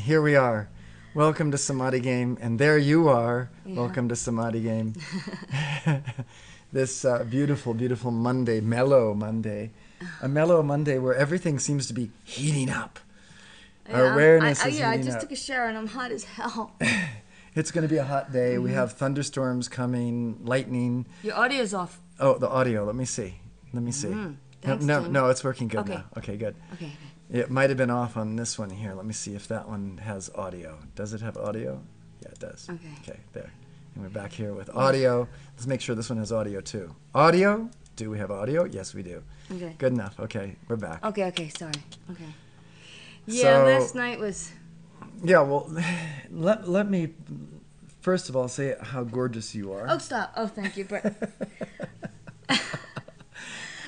here we are. Welcome to Samadhi Game, and there you are. Yeah. Welcome to Samadhi Game. This beautiful, beautiful Monday, mellow Monday. A mellow Monday where everything seems to be heating up. Our awareness is I heating just up. took a shower and I'm hot as hell. It's going to be a hot day. We have thunderstorms coming, lightning. Your audio's off. Oh, the audio. Let me see. Thanks, No, Jim. it's working good Okay. now. Okay, good. Okay. It might have been off on this one here. Let me see if that one has audio. Does it have audio? Yeah, it does. Okay. Okay, there. And we're back here with audio. Let's make sure this one has audio too. Audio? Do we have audio? Yes, we do. Okay. Good enough. Okay, we're back. Okay, sorry. Okay. Yeah, So- last night was... Yeah, well, let me first of all say how gorgeous you are. Oh, stop. Oh, thank you. But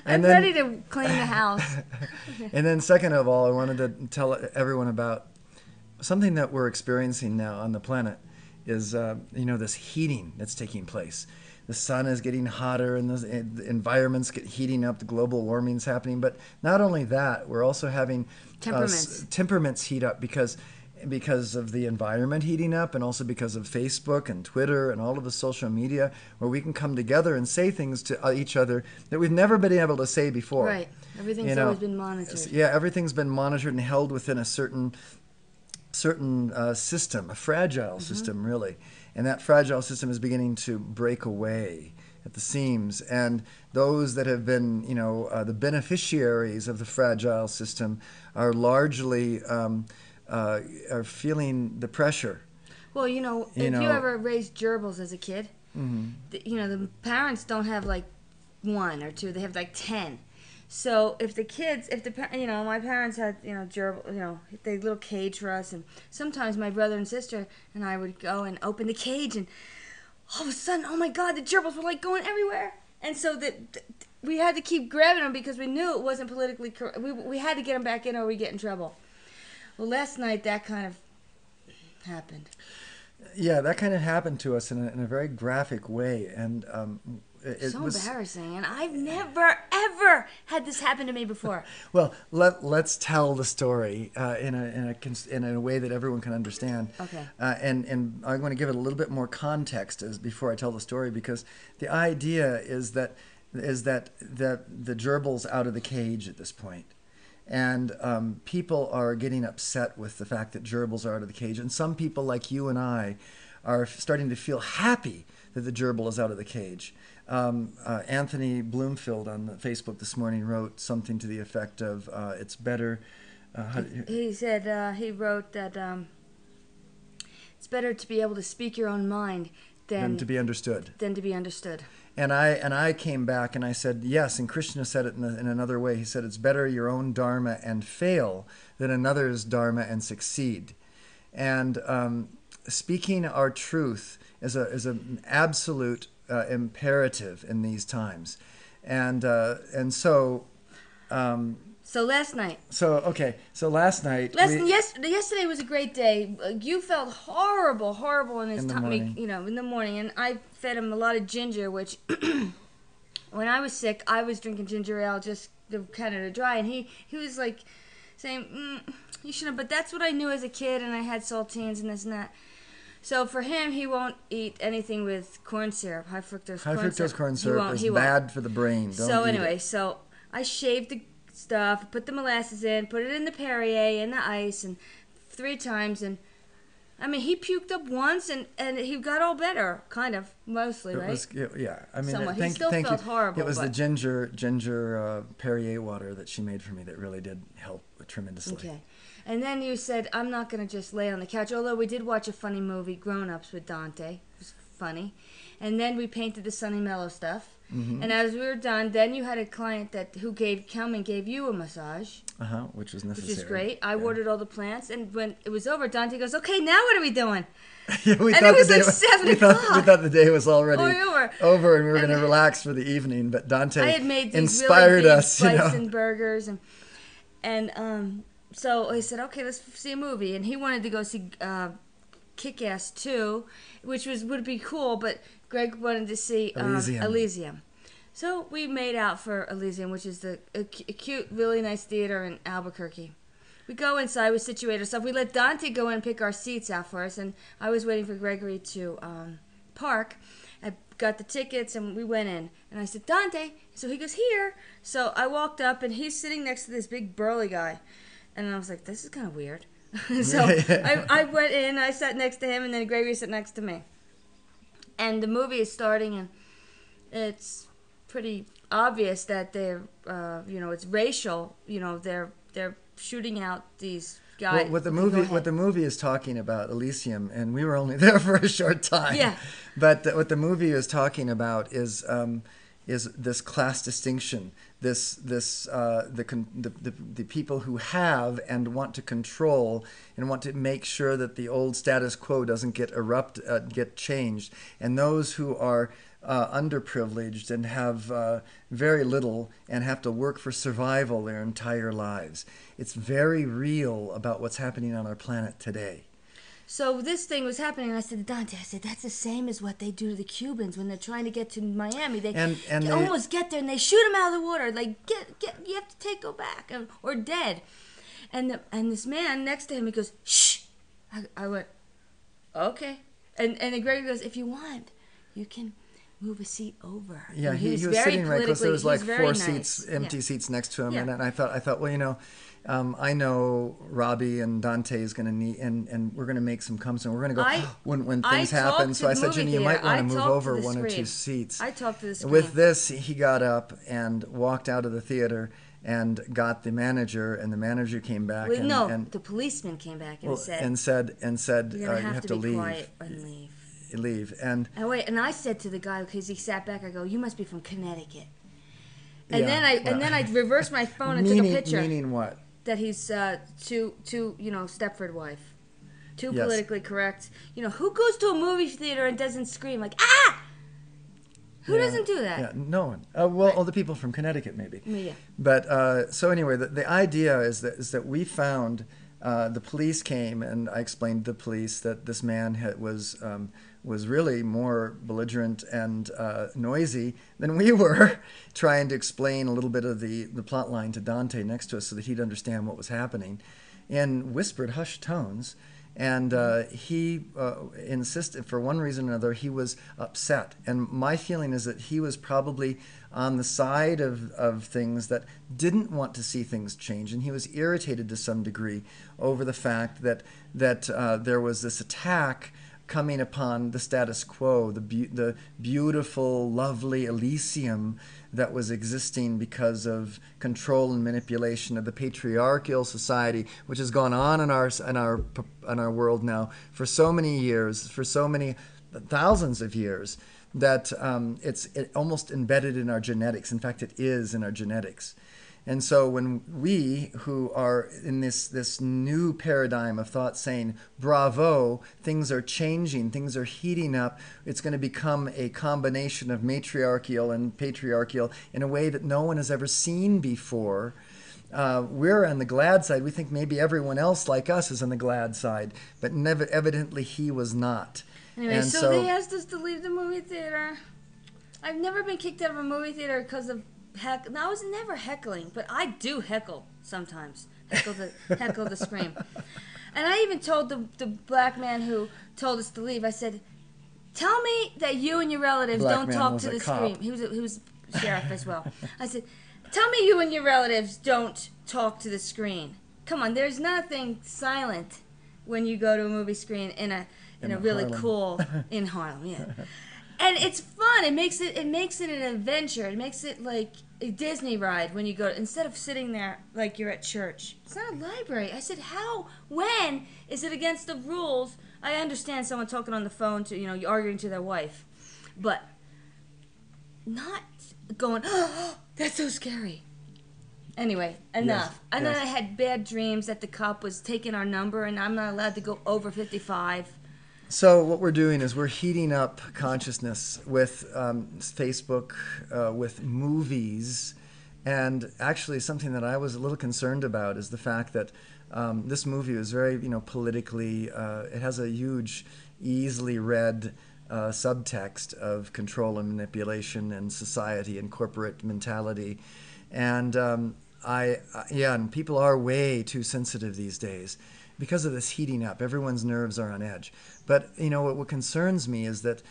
And I'm then- ready to clean the house. And then second of all, I wanted to tell everyone about something that we're experiencing now on the planet is, this heating that's taking place. The sun is getting hotter and the environment's heating up, the global warming's happening. But not only that, we're also having temperaments heat up because of the environment heating up, and also because of Facebook and Twitter and all of the social media, where we can come together and say things to each other that we've never been able to say before. Right. Everything's always been monitored. Yeah, everything's been monitored and held within a certain system, a fragile system, really. And that fragile system is beginning to break away at the seams. And those that have been, the beneficiaries of the fragile system are largely are feeling the pressure. Well, if you ever raised gerbils as a kid, the parents don't have like one or two; they have like 10. So my parents had gerbil, they little cage for us, and sometimes my brother and sister and I would go and open the cage, and all of a sudden, oh my God, the gerbils were like going everywhere, and so we had to keep grabbing them because we knew it wasn't politically correct. We had to get them back in or we get in trouble. Well, last night that kind of happened. Yeah, that kind of happened to us in a very graphic way, and it So was embarrassing, and I've never ever had this happen to me before. Well. Let's tell the story in a way that everyone can understand. Okay. And I want to give it a little bit more context before I tell the story, because the idea is that the gerbil's out of the cage at this point. And people are getting upset with the fact that gerbils are out of the cage. And some people like you and I are starting to feel happy that the gerbil is out of the cage. Anthony Bloomfield on Facebook this morning wrote something to the effect of, it's better... He said, he wrote that it's better to be able to speak your own mind than to be understood. And I came back and I said, yes, and Krishna said it in another way. He said, it's better your own dharma and fail than another's dharma and succeed. And speaking our truth is an absolute imperative in these times. And so... So last night. So last night... Yesterday was a great day. You felt horrible in his tummy, in the morning. And I fed him a lot of ginger, which when I was sick, I was drinking ginger ale just kind of to dry. And he was like saying, you shouldn't. But that's what I knew as a kid, and I had saltines and this and that. So for him, he won't eat anything with corn syrup, high fructose corn syrup is bad for the brain. So I shaved the stuff, put the molasses in, put it in the Perrier and the ice, and 3 times, and I mean he puked up once, and he got all better, kind of, mostly, right? I mean, somewhat. He still felt horrible. It was the ginger Perrier water that she made for me that really did help tremendously. Okay. And then you said, I'm not going to just lay on the couch, although we did watch a funny movie, Grown Ups, with Dante. It was funny. And then we painted the Sunny Mellow stuff. Mm-hmm. And as we were done, then you had a client who come and gave you a massage. Which was necessary. Which is great. I watered all the plants, and when it was over, Dante goes, okay, now what are we doing? Yeah, and it was like 7 o'clock. We thought the day was already over, and we were going to relax for the evening, but Dante I had made these inspired really us, bison burgers, and so I said, okay, let's see a movie, and he wanted to go see Kick-Ass 2, which would be cool, but Greg wanted to see Elysium. So we made out for Elysium, which is a cute, really nice theater in Albuquerque. we go inside, we situate ourselves. We let Dante go in and pick our seats out for us, and I was waiting for Gregory to park. I got the tickets, and we went in. And I said, Dante. So he goes, here. So I walked up, and he's sitting next to this big burly guy. And I was like, this is kind of weird. So I went in, I sat next to him, and then Gregory sat next to me. And the movie is starting, and it's pretty obvious that they're, it's racial. They're shooting out these guys. Well, what the movie is talking about, Elysium, and we were only there for a short time. Yeah. But what the movie is talking about is this class distinction, the people who have and want to control and want to make sure that the old status quo doesn't get changed, and those who are underprivileged and have very little and have to work for survival their entire lives. It's very real about what's happening on our planet today. So this thing was happening, and I said to Dante, that's the same as what they do to the Cubans when they're trying to get to Miami. They almost get there, and they shoot them out of the water. Like, you have to go back, or dead. And this man next to him, he goes, shh. I went, okay. And then Gregory goes, if you want, you can move a seat over. Yeah, he was sitting right close. There was like four seats, empty seats next to him, and I thought, well, I know Robbie and Dante is going to need, and we're going to make some comments, and we're going to go when things happen. So I said, Jenny, you might want to move over one or two seats. I talked to the screen. With this, he got up and walked out of the theater and got the manager, and the manager came back. Well, the policeman came back and said, you have to leave. Quiet and leave. And I said to the guy, because he sat back, I go, you must be from Connecticut. And then I reversed my phone and took a picture. Meaning what? That he's too Stepford wife, too politically correct. Who goes to a movie theater and doesn't scream like ah? Who doesn't do that? Yeah, no one. All the people from Connecticut maybe. Yeah. But so anyway, the idea is that we found the police came, and I explained to the police that this man was really more belligerent and noisy than we were, trying to explain a little bit of the plot line to Dante next to us so that he'd understand what was happening in whispered, hushed tones. And he insisted, for one reason or another, he was upset. And my feeling is that he was probably on the side of things that didn't want to see things change. And he was irritated to some degree over the fact that there was this attack coming upon the status quo, the beautiful, lovely Elysium that was existing because of control and manipulation of the patriarchal society, which has gone on in our world now for so many years, for so many thousands of years, that it's almost embedded in our genetics. In fact, it is in our genetics. And so when we, who are in this new paradigm of thought saying, bravo, things are changing, things are heating up, it's going to become a combination of matriarchal and patriarchal in a way that no one has ever seen before, we're on the glad side. We think maybe everyone else like us is on the glad side, but evidently he was not. Anyway, so they asked us to leave the movie theater. I've never been kicked out of a movie theater because of I was never heckling, but I do heckle sometimes. Heckle the scream. And I even told the black man who told us to leave, I said, tell me that you and your relatives don't talk to the scream. He was sheriff as well. I said, tell me you and your relatives don't talk to the screen. Come on, there's nothing silent when you go to a movie screen in a really Harlem. Cool in Harlem, yeah. And it's fun. It makes it an adventure. It makes it like a Disney ride when you go. Instead of sitting there like you're at church. It's not a library. I said, when is it against the rules? I understand someone talking on the phone to, arguing to their wife. But not going, oh, that's so scary. Anyway, enough. Yes, And then I had bad dreams that the cop was taking our number and I'm not allowed to go over 55. So what we're doing is we're heating up consciousness with Facebook, with movies, and actually something that I was a little concerned about is the fact that this movie is very, politically, it has a huge, easily read subtext of control and manipulation and society and corporate mentality. And Yeah, and people are way too sensitive these days because of this heating up. Everyone's nerves are on edge. But what concerns me is that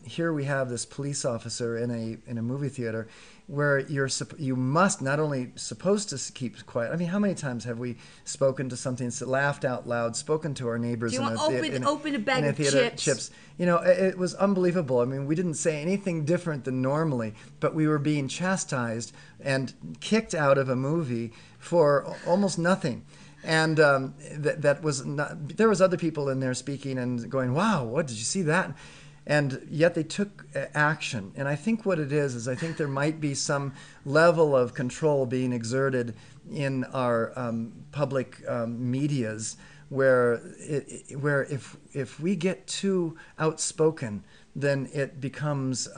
here we have this police officer in a movie theater where you must not only supposed to keep quiet. I mean, how many times have we spoken to something, laughed out loud, spoken to our neighbors? Do you want open a bag of chips? It was unbelievable. I mean, we didn't say anything different than normally, but we were being chastised and kicked out of a movie for almost nothing. And that was not. There was other people in there speaking and going, "Wow, what did you see that?" And yet they took action. And I think what it is I think there might be some level of control being exerted in our public medias where if we get too outspoken, then it becomes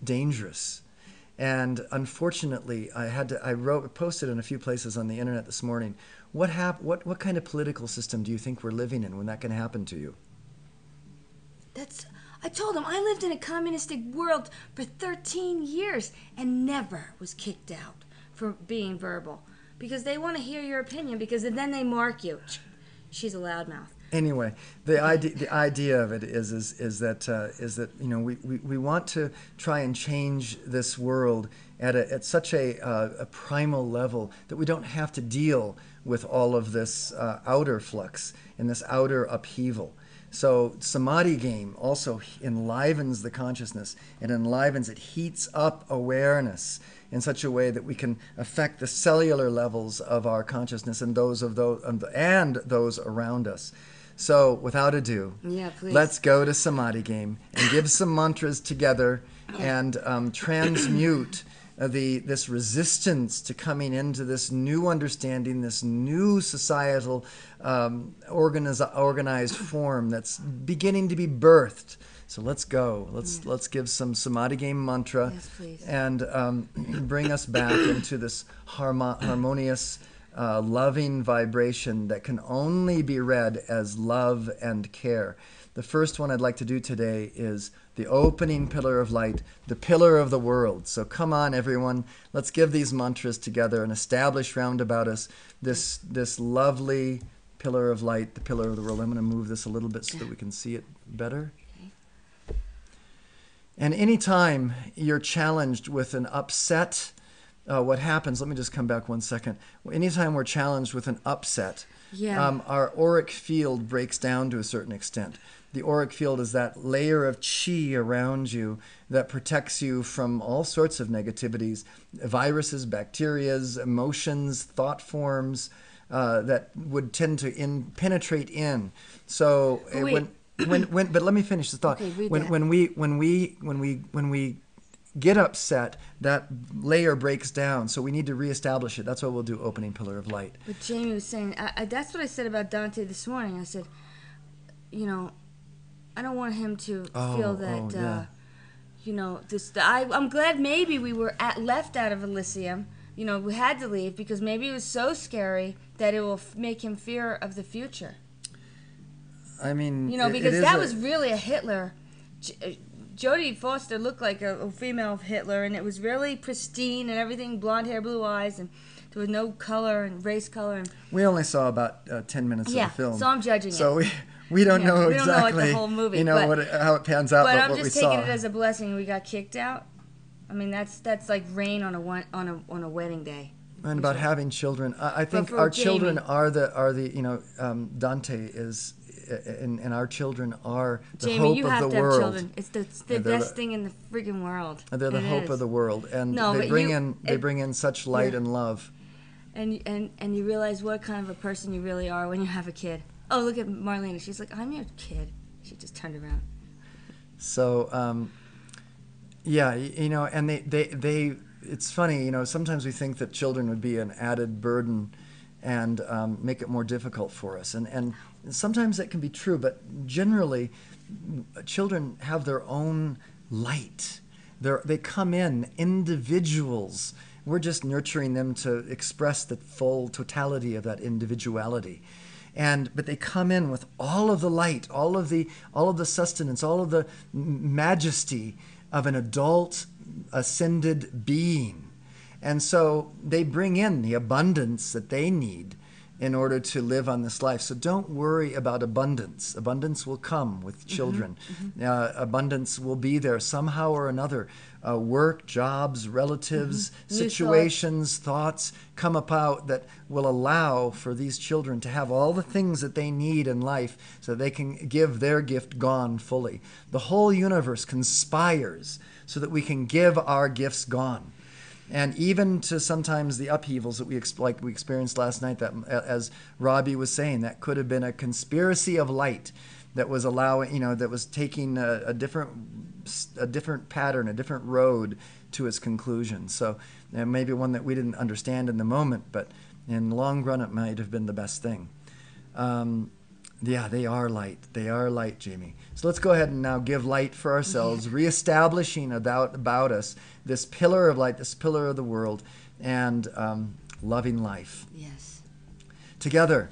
dangerous. And unfortunately, I posted in a few places on the internet this morning. What kind of political system do you think we're living in when that can happen to you? I told him I lived in a communistic world for 13 years and never was kicked out for being verbal because they want to hear your opinion because then they mark you. She's a loudmouth. Anyway, the idea of it is that we want to try and change this world at such a primal level that we don't have to deal with all of this outer flux and this outer upheaval. So Samadhi game also enlivens the consciousness. It heats up awareness in such a way that we can affect the cellular levels of our consciousness and those around us. So without ado, let's go to Samadhi game and give some mantras together and transmute this resistance to coming into this new understanding, this new societal organized form that's beginning to be birthed. So let's go. Let's give some Samadhi game mantra, and bring us back into this harmonious, loving vibration that can only be read as love and care. The first one I'd like to do today is the opening pillar of light, the pillar of the world. So come on, everyone. Let's give these mantras together and establish round about us this lovely pillar of light, the pillar of the world. I'm going to move this a little bit so that we can see it better. Okay. And anytime you're challenged with an upset, what happens, let me just come back 1 second. Anytime we're challenged with an upset, our auric field breaks down to a certain extent. The auric field is that layer of chi around you that protects you from all sorts of negativities, viruses, bacteria, emotions, thought forms that would tend to penetrate in. So but let me finish the thought. Okay, when we get upset, that layer breaks down. So we need to reestablish it. That's what we'll do. Opening pillar of light. But Jamie was saying, that's what I said about Dante this morning. I said, I don't want him to feel that, I'm glad maybe we were left out of Elysium. We had to leave because maybe it was so scary that it will make him fear of the future. I mean, because that was really a Hitler. Jodie Foster looked like a female Hitler, and it was really pristine and everything, blonde hair, blue eyes, and there was no color and race color. And we only saw about 10 minutes of the film. So I'm judging it. So we don't know exactly. We don't know like the whole movie. How it pans out. But I'm what just we taking saw. it as a blessing. We got kicked out. I mean, that's like rain on a wedding day. And about having children, I think our children are the Dante is. And our children are the Jamie, hope you of have the to world. Have children. It's the best thing in the freaking world. They're the hope of the world, and they bring in such light and love. And you realize what kind of a person you really are when you have a kid. Oh, look at Marlena. She's like, I'm your kid. She just turned around. So, and they. It's funny, Sometimes we think that children would be an added burden and make it more difficult for us, and sometimes that can be true, but generally, children have their own light. They come in individuals. We're just nurturing them to express the full totality of that individuality, but they come in with all of the light, all of the sustenance, all of the majesty of an adult, ascended being. And so they bring in the abundance that they need in order to live on this life. So don't worry about abundance. Abundance will come with children. Abundance will be there somehow or another. Work, jobs, relatives, situations, thoughts come about that will allow for these children to have all the things that they need in life so they can give their gift gone fully. The whole universe conspires so that we can give our gifts gone. And even to sometimes the upheavals that we experienced last night, that, as Robbie was saying, that could have been a conspiracy of light that was allowing, that was taking a different pattern, a different road to its conclusion. So maybe one that we didn't understand in the moment, but in the long run, it might have been the best thing. Yeah, they are light. They are light, Jamie. So let's go ahead and now give light for ourselves, reestablishing about us this pillar of light, this pillar of the world, and loving life. Yes. Together.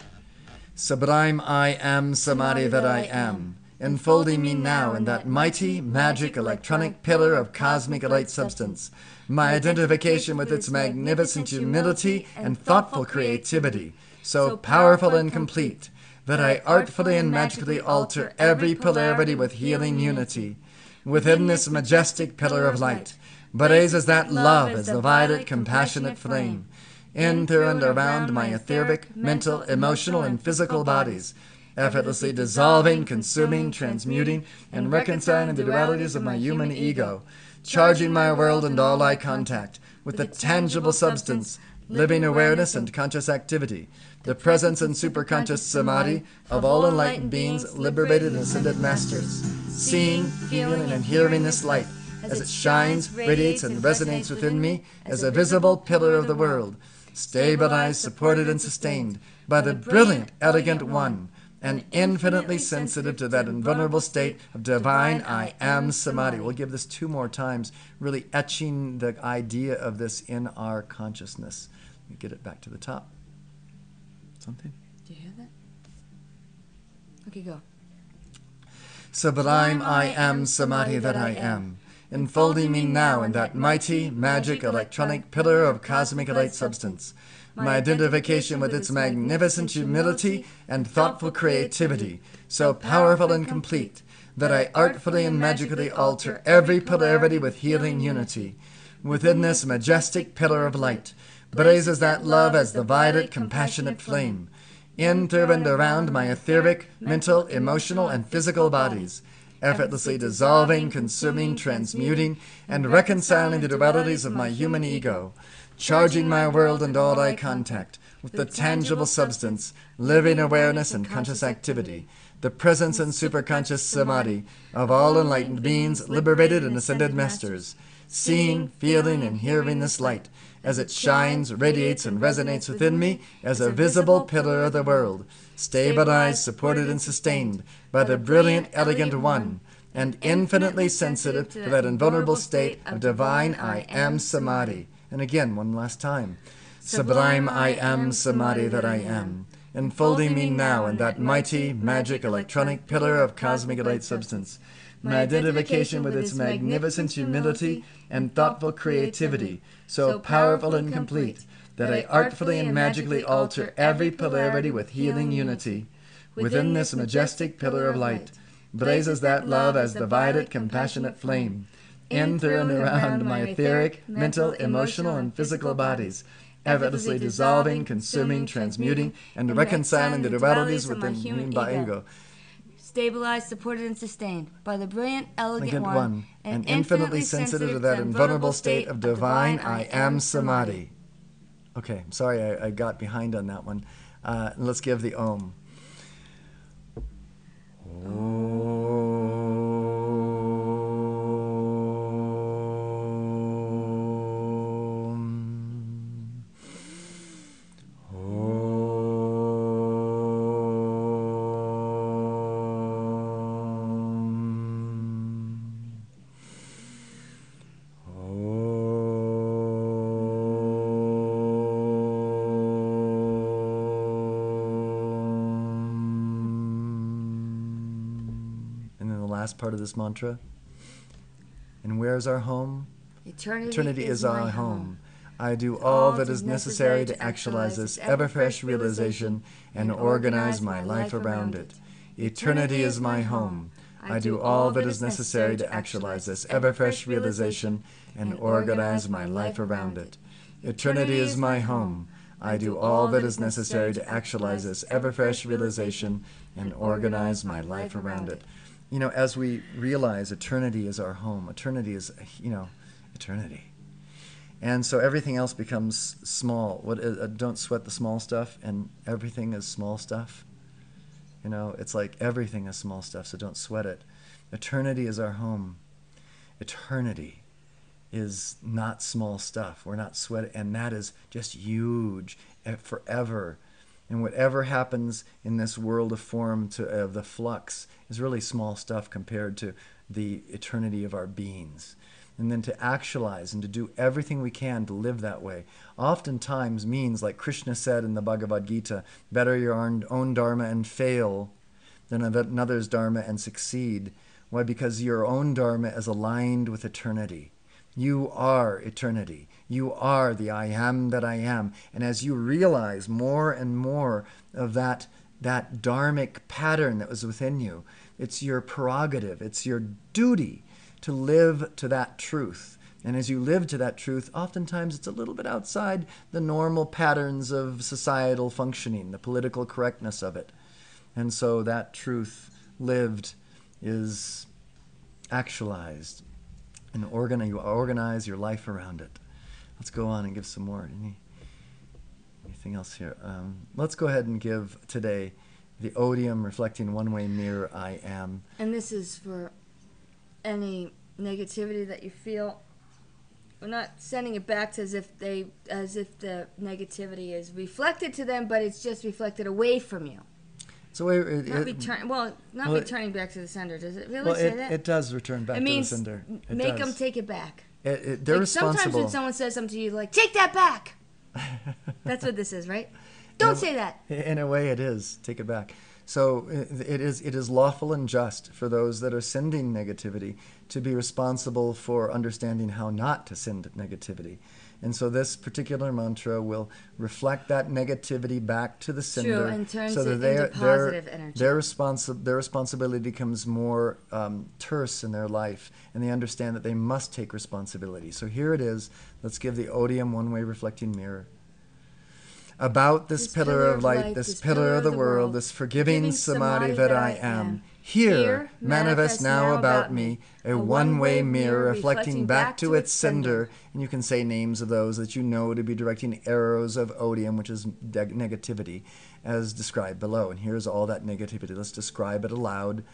Sublime I am Samadhi that I am, enfolding me now in that mighty, magic, electronic pillar of cosmic light substance. My identification with its magnificent humility and thoughtful creativity, so powerful and complete, that I artfully and magically alter every polarity with healing unity. Within this majestic pillar of light, blazes that love as the violet, compassionate flame. In, through, and around my etheric, mental, emotional, and physical bodies, effortlessly dissolving, consuming, transmuting, and reconciling the dualities of my human ego, charging my world and all I contact with the tangible substance, living awareness and conscious activity, the presence and superconscious samadhi of all enlightened beings, liberated and ascended masters, seeing, feeling, and hearing this light as it shines, radiates, and resonates within me as a visible pillar of the world, stabilized, supported, and sustained by the brilliant, elegant one, and infinitely sensitive to that invulnerable state of divine I am samadhi. We'll give this 2 more times, really etching the idea of this in our consciousness. Let me get it back to the top. Something? Do you hear that? Okay, go. Sublime I am samadhi that I am, enfolding me now in that mighty, magic, electronic pillar of cosmic light substance. My identification with its magnificent humility and thoughtful creativity, so powerful and complete, that I artfully and magically alter every polarity with healing unity. Within this majestic pillar of light, blazes that love as the violet, compassionate flame. In, through, and around my etheric, mental, emotional, and physical bodies, effortlessly dissolving, consuming, transmuting, and reconciling the dualities of my human ego, charging my world and all I contact with the tangible substance, living awareness and conscious activity, the presence and superconscious samadhi of all enlightened beings, liberated and ascended masters, seeing, feeling, and hearing this light as it shines, radiates, and resonates within me as a visible pillar of the world, stabilized, supported, and sustained by the brilliant, elegant one, and infinitely sensitive to that invulnerable state of divine I am samadhi. And again, one last time. Sublime I am samadhi that I am, enfolding me now in that mighty, magic, electronic pillar of cosmic light substance. My identification with its magnificent humility and thoughtful creativity, so powerful and complete, that I artfully and magically alter every polarity with healing unity. Within this majestic pillar of light, blazes that love as the violet, compassionate flame. In, through, and around my etheric, mental, emotional, and physical bodies, effortlessly dissolving, consuming, transmuting, and reconciling the dualities within human ego. Stabilized, supported, and sustained by the brilliant, elegant one, and infinitely sensitive to that invulnerable state of divine I am samadhi. Okay, I'm sorry I got behind on that one. Let's give the Om. Last part of this mantra. And where is our home? Eternity is our home. I do all that is necessary to actualize this ever-fresh realization and organize my life around it. Eternity is my home. I do all that is necessary to actualize this ever-fresh realization and organize my life around it. Eternity is my home. I do all that is necessary to actualize this ever-fresh realization and organize my life around it. You know, as we realize eternity is our home, eternity is, eternity. And so everything else becomes small. Don't sweat the small stuff, and everything is small stuff. You know, it's like everything is small stuff, so don't sweat it. Eternity is our home. Eternity is not small stuff. We're not sweating, and that is just huge forever. And whatever happens in this world of form, of the flux, is really small stuff compared to the eternity of our beings. And then to actualize and to do everything we can to live that way oftentimes means, like Krishna said in the Bhagavad Gita, better your own dharma and fail than another's dharma and succeed. Why? Because your own dharma is aligned with eternity. You are eternity. You are the I am that I am. And as you realize more and more of that dharmic pattern that was within you, it's your prerogative, it's your duty to live to that truth. And as you live to that truth, oftentimes it's a little bit outside the normal patterns of societal functioning, the political correctness of it. And so that truth lived is actualized, and you organize your life around it. Let's go on and give some more. Anything else here? Let's go ahead and give today the odium reflecting one-way mirror I am. And this is for any negativity that you feel. We're not sending it back to as if the negativity is reflected to them, but it's just reflected away from you. So not returning back to the sender. Does it really say that? It does return back to the sender. It make does. them take it back. They're responsible. Sometimes when someone says something to you, like, take that back. That's what this is, right? Don't say that. In a way, it is. Take it back. So it is lawful and just for those that are sending negativity to be responsible for understanding how not to send negativity. And so this particular mantra will reflect that negativity back to the sender. True, and turns it into positive energy. Their responsibility becomes more terse in their life, and they understand that they must take responsibility. So here it is. Let's give the odium one-way reflecting mirror. About this pillar of light, this pillar of the world, this forgiving samadhi that I am, here manifest now about me a one-way mirror reflecting back to its sender. And you can say names of those that you know to be directing arrows of odium, which is negativity, as described below. And here's all that negativity. Let's describe it aloud.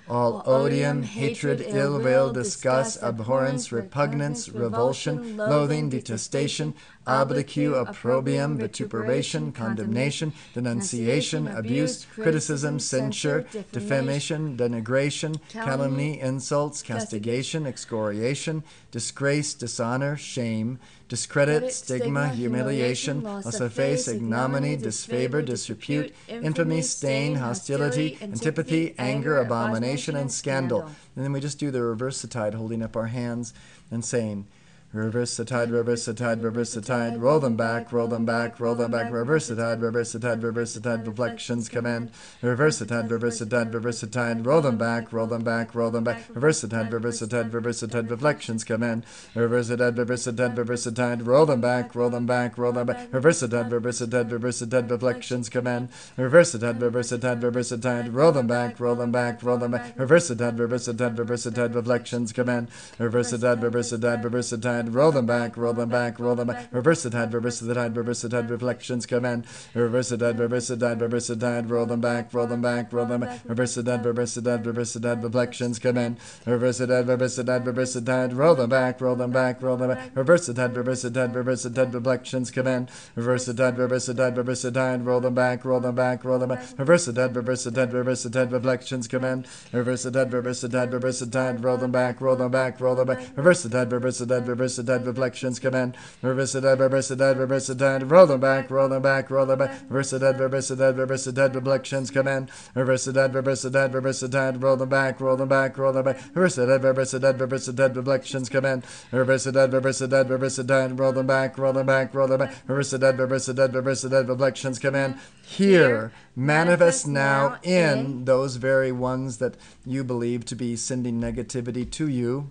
All odium, hatred, ill will, disgust, abhorrence, repugnance, revulsion, loathing, detestation, obloquy, opprobrium, vituperation, condemnation, denunciation, abuse, criticism, censure, defamation, denigration, calumny, insults, castigation, excoriation, disgrace, dishonor, shame, discredit, stigma, humiliation, loss of face, ignominy, disfavor, disrepute, infamy, stain, hostility, antipathy, anger, abomination, and scandal. And then we just do the reverse tide, holding up our hands and saying, reverse the tide, reverse the tide, reverse the tide, roll them back, roll them back, roll them back, reverse the tide, reverse the tide, reverse the tide, reflections command, reverse the tide, reverse the tide, reverse the tide, roll them back, roll them back, roll them back, reverse the tide, reverse the tide, reverse the tide, reflections command, reverse the tide, reverse the tide, reverse the tide, roll them back, roll them back, roll them back, reverse the tide, reverse the tide, reverse the tide, reflections command, reverse the tide, reverse the tide, reverse the tide, roll them back, roll them back, roll them back, reverse the tide, reverse the tide, reverse the tide, reflections command, reverse the tide, reverse the tide, reverse the tide, roll them back, roll them back, roll them back, reverse the tide, reverse the tide, reverse the tide, reflections command, reverse the tide, reverse the tide, reverse the tide, roll them back, roll them back, roll them back, reverse the tide, reverse the tide, reverse the tide, reflections command, reverse the tide, reverse the tide, reverse the tide, roll them back, roll them back, roll them back, reverse the tide, reverse the tide, reverse the tide, reflections command, reverse the tide, reverse the tide, reverse the tide, roll them back, roll them back, roll them back, reverse the tide, reverse the tide, reverse the tide, reflections command, reverse the tide, reverse the tide, reverse the tide, roll them back, roll them back, roll them back, reverse the tide, reverse the tide, reverse reverse the dead, reflections come in, reverse the dead, reverse the dead, reverse the dead, roll them back, roll them back, roll them back, reverse the dead, reverse the dead, reverse the dead, reflections come in, reverse the dead, reverse the dead, reverse the dead, roll them back, roll them back, roll them back, reverse the dead, reverse the dead, reverse the dead, reflections come in, reverse the dead, reverse the dead, reverse the dead, roll them back, roll them back, roll them back, reverse the dead, reverse the dead, reverse the dead, reflections come in. Here, manifest now in those very ones that you believe to be sending negativity to you.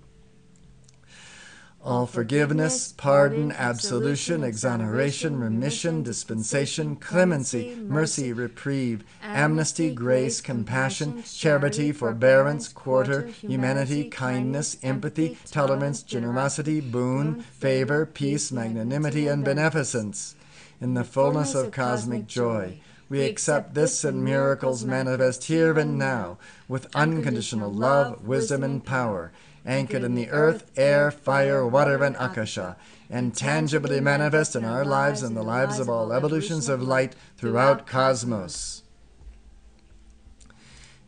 All forgiveness, pardon, absolution, exoneration, remission, dispensation, clemency, mercy, reprieve, amnesty, grace, compassion, charity, forbearance, quarter, humanity, kindness, empathy, tolerance, generosity, boon, favor, peace, magnanimity, and beneficence. In the fullness of cosmic joy, we accept this and miracles manifest here and now, with unconditional love, wisdom, and power, anchored in the earth, air, fire, water, and akasha, and tangibly manifest in our lives and the lives of all evolutions of light throughout cosmos.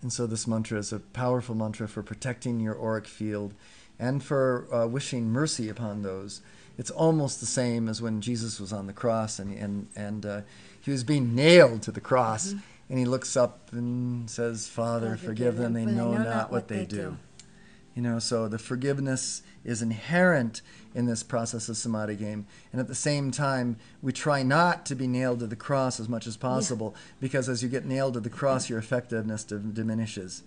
And so this mantra is a powerful mantra for protecting your auric field and for wishing mercy upon those. It's almost the same as when Jesus was on the cross and he was being nailed to the cross, and he looks up and says, Father, forgive them, they know not what they do. You know, so the forgiveness is inherent in this process of samadhi game. And at the same time, we try not to be nailed to the cross as much as possible, because as you get nailed to the cross, your effectiveness diminishes.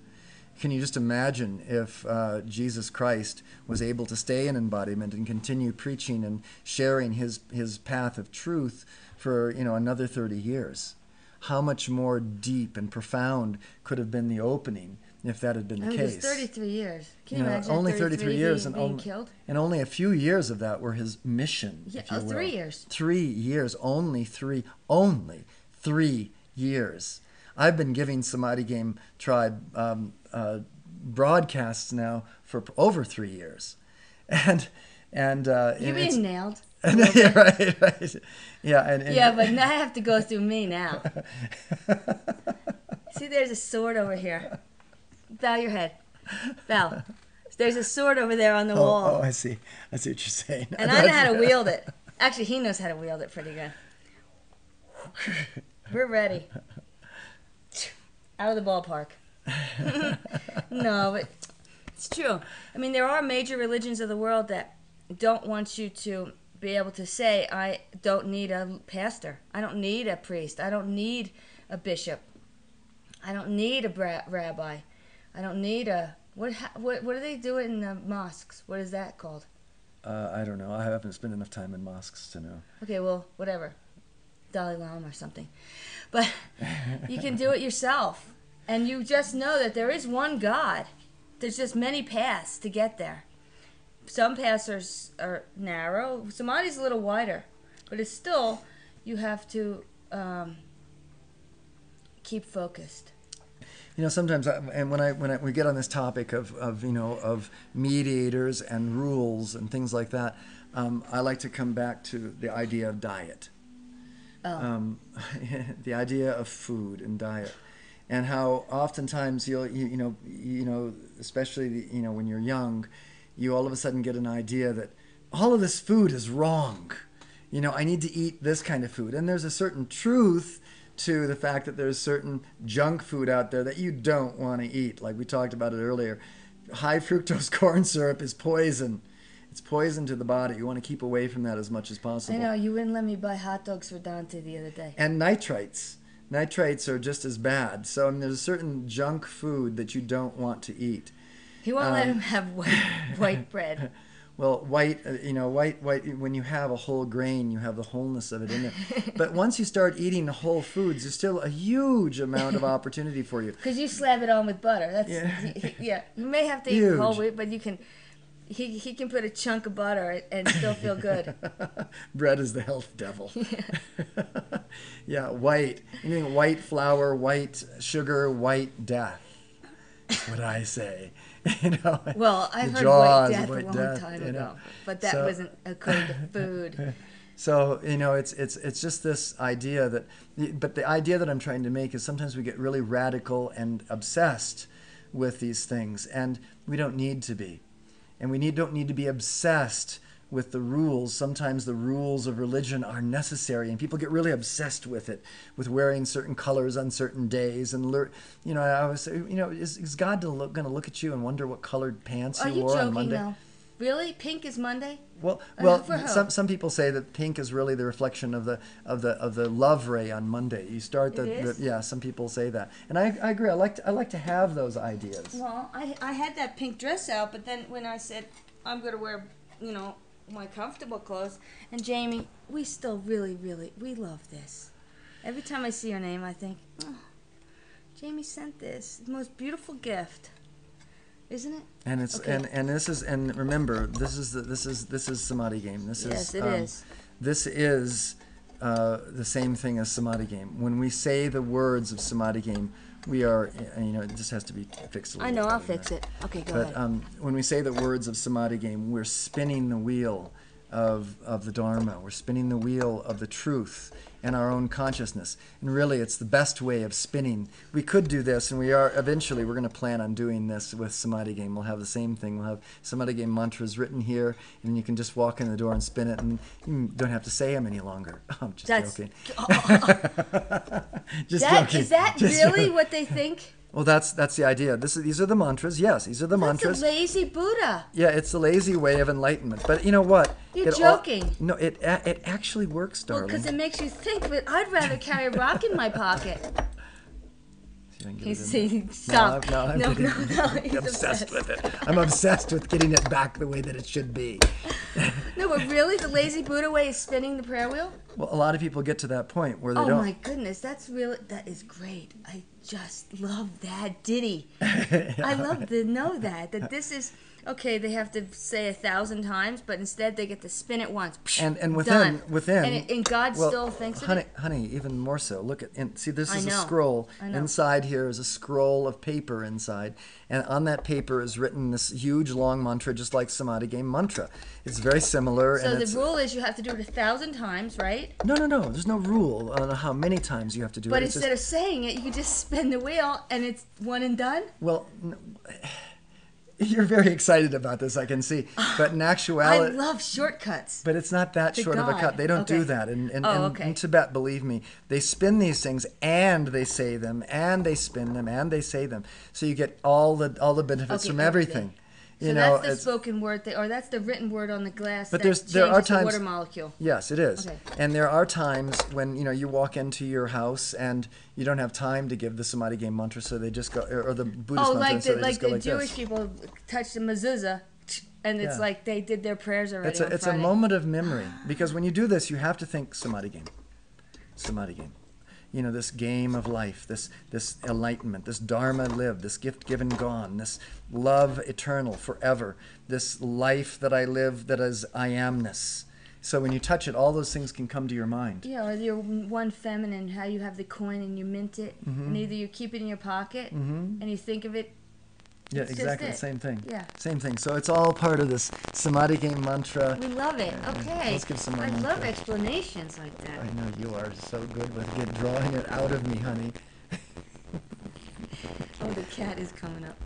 Can you just imagine if Jesus Christ was able to stay in embodiment and continue preaching and sharing his path of truth for, another 30 years? How much more deep and profound could have been the opening if that had been the case? It was 33 years. Can you imagine? Only 33 years being killed? And only a few years of that were his mission. Yeah, if you will. 3 years. 3 years. Only 3 years. I've been giving Samadhi Game Tribe broadcasts now for over 3 years. And you're being nailed. Yeah, right. Yeah, yeah, but now I have to go through me now. See, there's a sword over here. Bow your head. Bow. There's a sword over there on the wall. Oh, I see what you're saying. And I know how to wield it. Actually, he knows how to wield it pretty good. We're ready. Out of the ballpark. No, but it's true. I mean, there are major religions of the world that don't want you to be able to say, I don't need a pastor. I don't need a priest. I don't need a bishop. I don't need a rabbi. I don't need a... What do they do in the mosques? What is that called? I don't know. I haven't spent enough time in mosques to know. Okay, well, whatever. Dalai Lama or something. But you can do it yourself. And you just know that there is one God. There's just many paths to get there. Some paths are narrow. Samadhi's a little wider. But it's still, you have to keep focused. Sometimes, when we get on this topic of mediators and rules and things like that, I like to come back to the idea of diet. The idea of food and diet, and how oftentimes especially when you're young, you all of a sudden get an idea that all of this food is wrong. I need to eat this kind of food, and there's a certain truth to the fact that there's certain junk food out there that you don't want to eat. Like we talked about it earlier, high fructose corn syrup is poison. It's poison to the body. You want to keep away from that as much as possible. I know, you wouldn't let me buy hot dogs for Dante the other day. And nitrites. Nitrites are just as bad. So there's a certain junk food that you don't want to eat. He won't let him have white bread. Well, white, when you have a whole grain, you have the wholeness of it in there. But once you start eating whole foods, there's still a huge amount of opportunity for you. Because you slap it on with butter. That's yeah. You may have to eat whole wheat, but you can... He can put a chunk of butter and still feel good. Bread is the health devil. Yeah, white. Anything white flour, white sugar, white death. That's what I say. Well, I've heard white death a long time ago, but that wasn't according to food. So it's just this idea but the idea that I'm trying to make is sometimes we get really radical and obsessed with these things, and we don't need to be. And we don't need to be obsessed with the rules. Sometimes the rules of religion are necessary, and people get really obsessed with it, with wearing certain colors on certain days. And I always say, is God going to look at you and wonder what colored pants you wore on Monday? Now? Really? Pink is Monday? Well, some people say that pink is really the reflection of the love ray on Monday. You start some people say that, and I agree. I like to have those ideas. Well, I had that pink dress out, but then when I said I'm going to wear, my comfortable clothes, and Jamie, we still really we love this. Every time I see your name, I think, oh, Jamie sent this, the most beautiful gift. Isn't it? And it's okay. and remember, this is Samadhi game. It is. This is the same thing as Samadhi game. When we say the words of Samadhi game, we are, it just has to be fixed a little bit. I know, I'll fix it. Okay, go ahead. But when we say the words of Samadhi game, we're spinning the wheel of the Dharma. We're spinning the wheel of the truth and our own consciousness. And really, it's the best way of spinning. We could do this, and eventually we're going to plan on doing this with Samadhi game. We'll have the same thing. We'll have Samadhi game mantras written here, and you can just walk in the door and spin it, and you don't have to say them any longer. I'm just joking. Joking. Is that really what they think? Well, that's the idea. These are the mantras. Yes, these are the mantras. That's a lazy Buddha. Yeah, it's a lazy way of enlightenment. But you know what? You're joking. No, it actually works, darling. Well, because it makes you think. But I'd rather carry a rock in my pocket. He's saying, stop. No, I'm obsessed with it. I'm obsessed with getting it back the way that it should be. No, but really, the lazy Buddha way is spinning the prayer wheel? Well, a lot of people get to that point where they don't. Oh my goodness, that is great. I just love that ditty. I love to know that this is, okay, they have to say 1,000 times, but instead they get to spin it once. And within. And God still thinks of it? Honey, even more so. Look see, this is a scroll. Inside here is a scroll of paper inside. And on that paper is written this huge long mantra, just like Samadhi game mantra. It's very similar. So the rule is you have to do it 1,000 times, right? No. There's no rule on how many times you have to do it. But instead of saying it, you can just spin the wheel and it's one and done? Well, you're very excited about this, I can see. But in actuality, I love shortcuts. But it's not that short of a cut. They don't do that. In Tibet, believe me, they spin these things and they say them and they spin them and they say them. So you get all the benefits from everything. So that's the spoken word thing, or that's the written word on the glass. But there are times, the water molecule. Yes, it is. Okay. And there are times when you walk into your house and you don't have time to give the Samadhi game mantra, so they just go, or the Buddhist mantra, so they just go like this. Jewish people touch the mezuzah, and it's like they did their prayers already. It's a moment of memory, because when you do this, you have to think Samadhi game. Samadhi game. This game of life, this enlightenment, this dharma lived, this gift given gone, this love eternal forever, this life that I live that is I amness. So when you touch it, all those things can come to your mind. Yeah, or your one feminine, how you have the coin and you mint it, and either you keep it in your pocket and you think of it. Yeah, exactly the same thing. Yeah. Same thing. So it's all part of this Samadhi game mantra. We love it. Okay. Let's give some more mantra. Love explanations like that. I know you are so good with drawing it out of me, honey. Oh, the cat is coming up.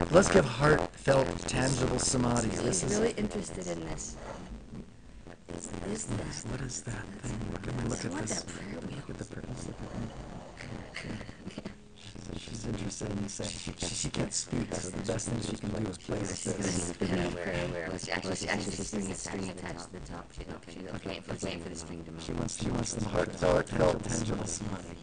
Let's give heartfelt, tangible Samadhi. He's really interested in this. What is that thing? Look at this. Look at the prayer. She's interested in this. She can't speak, so the best thing she can do is play with this. Actually, the string attached to the top. She's waiting for the string to move. She wants some heartfelt, tangible Samadhi.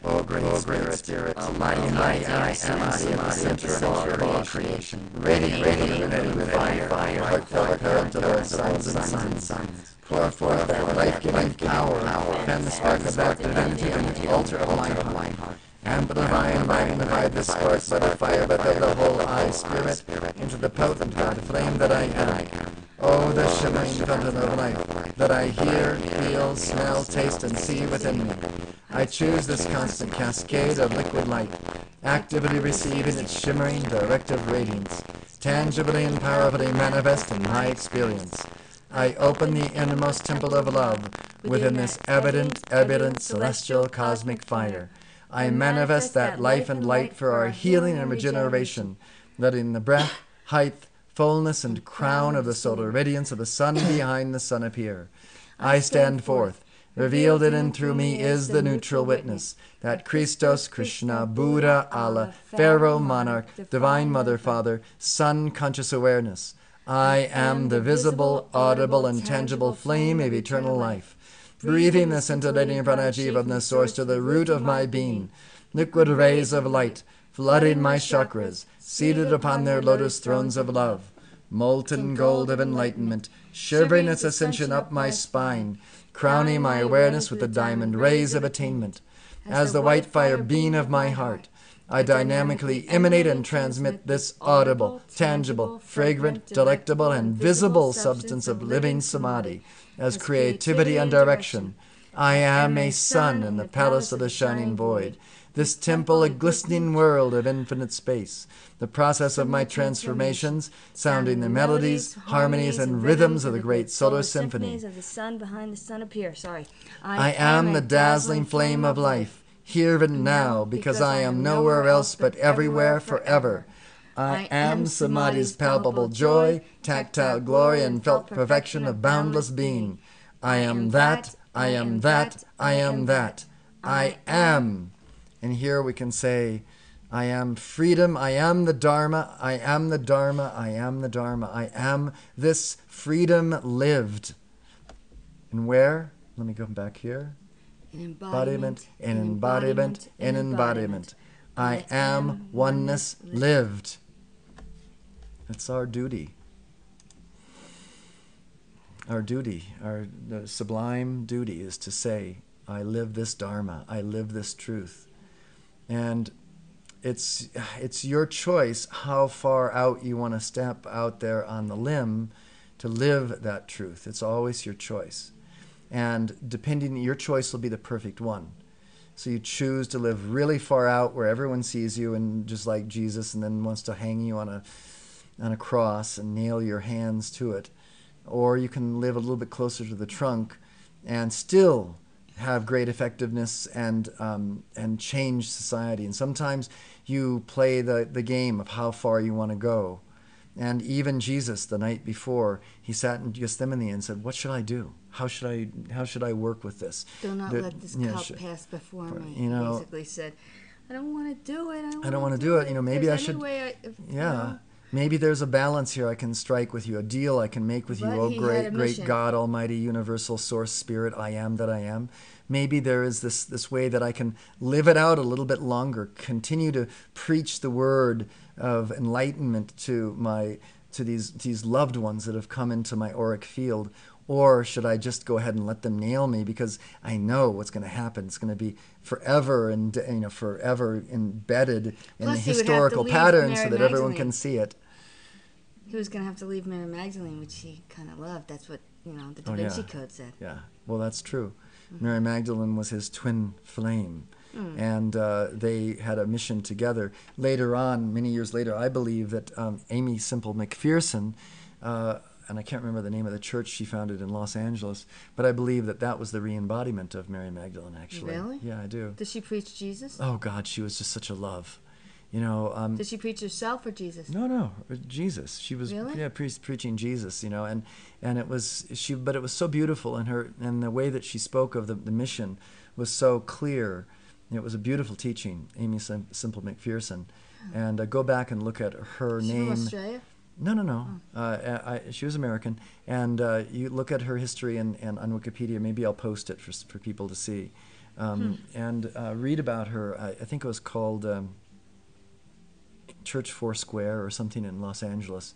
O great Spirit, Almighty, I, Samadhi, at the center of all creation, radiating with fire, heartfelt, signs and signs. Pour forth that life-giving power, fan the spark of that divinity on the altar of my heart. Amplify and magnify the sparks by the fire, but the whole I, Spirit, into the potent God flame that I am. Oh, the shimmering fountain of life, that I hear, feel, smell, taste, and see within me. I choose this constant cascade of liquid light, actively receiving its shimmering, directive radiance, tangibly and powerfully manifest in my experience. I open the innermost temple of love within this evident celestial cosmic fire. I manifest that life and light for our healing and regeneration, letting the breath, height, fullness and crown of the solar radiance of the sun behind the sun appear. I stand forth. Revealed in and through me is the neutral witness, that Christos, Krishna, Buddha, Allah, Pharaoh, Monarch, Divine Mother, Father, Sun, conscious awareness. I am the visible, audible, and tangible flame of eternal life, breathing the scintillating prana-jiva from the source to the root of my being, liquid rays of light, flooding my chakras, seated upon their lotus thrones of love, molten gold of enlightenment, shivering its ascension up my spine, crowning my awareness with the diamond rays of attainment. As the white fire beam of my heart, I dynamically emanate and transmit this audible, tangible, fragrant, delectable, and visible substance of living samadhi as creativity and direction. I am a sun in the palace of the shining void, this temple a glistening world of infinite space, the process of my transformations, sounding the melodies, harmonies, and rhythms of the great solar symphony. Of the sun behind the sun appear. I am the dazzling flame of life, here and now, because I am nowhere else but everywhere forever. I am Samadhi's palpable joy, tactile glory, and felt perfection of boundless being. I am that, I am that, I am that. I am. And here we can say, I am freedom, I am the Dharma, I am the Dharma, I am the Dharma. I am this freedom lived. And where? Let me go back here. Embodiment, in embodiment, in embodiment. I am oneness lived. It's our duty. Our duty, our sublime duty is to say, I live this Dharma, I live this truth. And it's your choice how far out you want to step out there on the limb to live that truth. It's always your choice. And depending, your choice will be the perfect one. So you choose to live really far out where everyone sees you and just like Jesus and then wants to hang you on a cross and nail your hands to it. Or you can live a little bit closer to the trunk and still have great effectiveness and change society. And sometimes you play the game of how far you want to go. And even Jesus, the night before, he sat in Gethsemane and said, "What should I do? How should I work with this? Do not let this cup pass before me." He basically said, "I don't want to do it. I don't want to do it. Maybe I should. Maybe there's a balance here I can strike with you, a deal I can make with you, oh great God, Almighty, Universal Source Spirit, I am that I am. Maybe there is this way that I can live it out a little bit longer, continue to preach the word of enlightenment to these loved ones that have come into my auric field. Or should I just go ahead and let them nail me because I know what's going to happen? It's going to be forever and forever embedded in the historical patterns so that everyone can see it. He was going to have to leave Mary Magdalene, which he kind of loved. That's what the Da Vinci Code said. Yeah, well, that's true. Mm-hmm. Mary Magdalene was his twin flame. And they had a mission together. Later on, many years later, I believe that Amy Semple McPherson, and I can't remember the name of the church she founded in Los Angeles, but I believe that was the re-embodiment of Mary Magdalene, actually. Really? Yeah, I do. Does she preach Jesus? Oh, God, she was just such a love. Did she preach herself or Jesus? No, Jesus. She was really? Preaching Jesus, and it was but it was so beautiful, and the way that she spoke of the mission was so clear. It was a beautiful teaching, Amy Semple McPherson. And go back and look at her name. From Australia? No. She was American. And you look at her history and on Wikipedia. Maybe I'll post it for people to see. And read about her. I think it was called Church Foursquare or something in Los Angeles.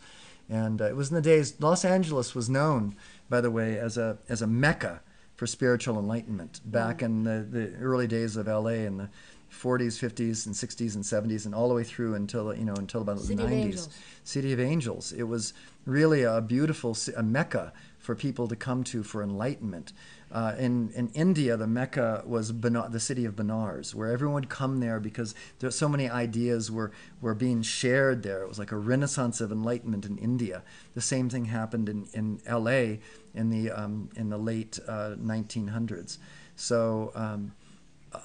And it was in the days, Los Angeles was known, by the way, as a mecca for spiritual enlightenment back in the early days of LA in the 40s, 50s, and 60s and 70s, and all the way through until about the 90s. City of Angels. It was really a beautiful mecca for people to come to for enlightenment. In India, the Mecca was the city of Benares, where everyone would come there because there's so many ideas were being shared there. It was like a renaissance of enlightenment in India. The same thing happened in L.A. in the late 1900s. So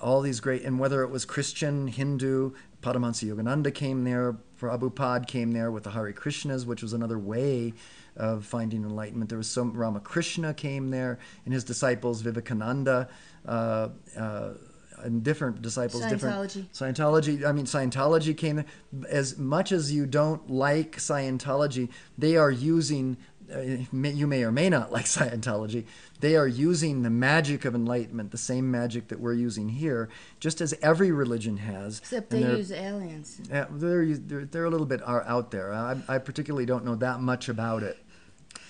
all these great, and whether it was Christian, Hindu, Paramahansa Yogananda came there, Prabhupada came there with the Hare Krishnas, which was another way of finding enlightenment. There was Ramakrishna came there, and his disciples, Vivekananda, and different disciples, Scientology came there. As much as you don't like Scientology, they are using, you may or may not like Scientology, they are using the magic of enlightenment, the same magic that we're using here, just as every religion has. Except they use aliens. Yeah, they're a little bit out there. I particularly don't know that much about it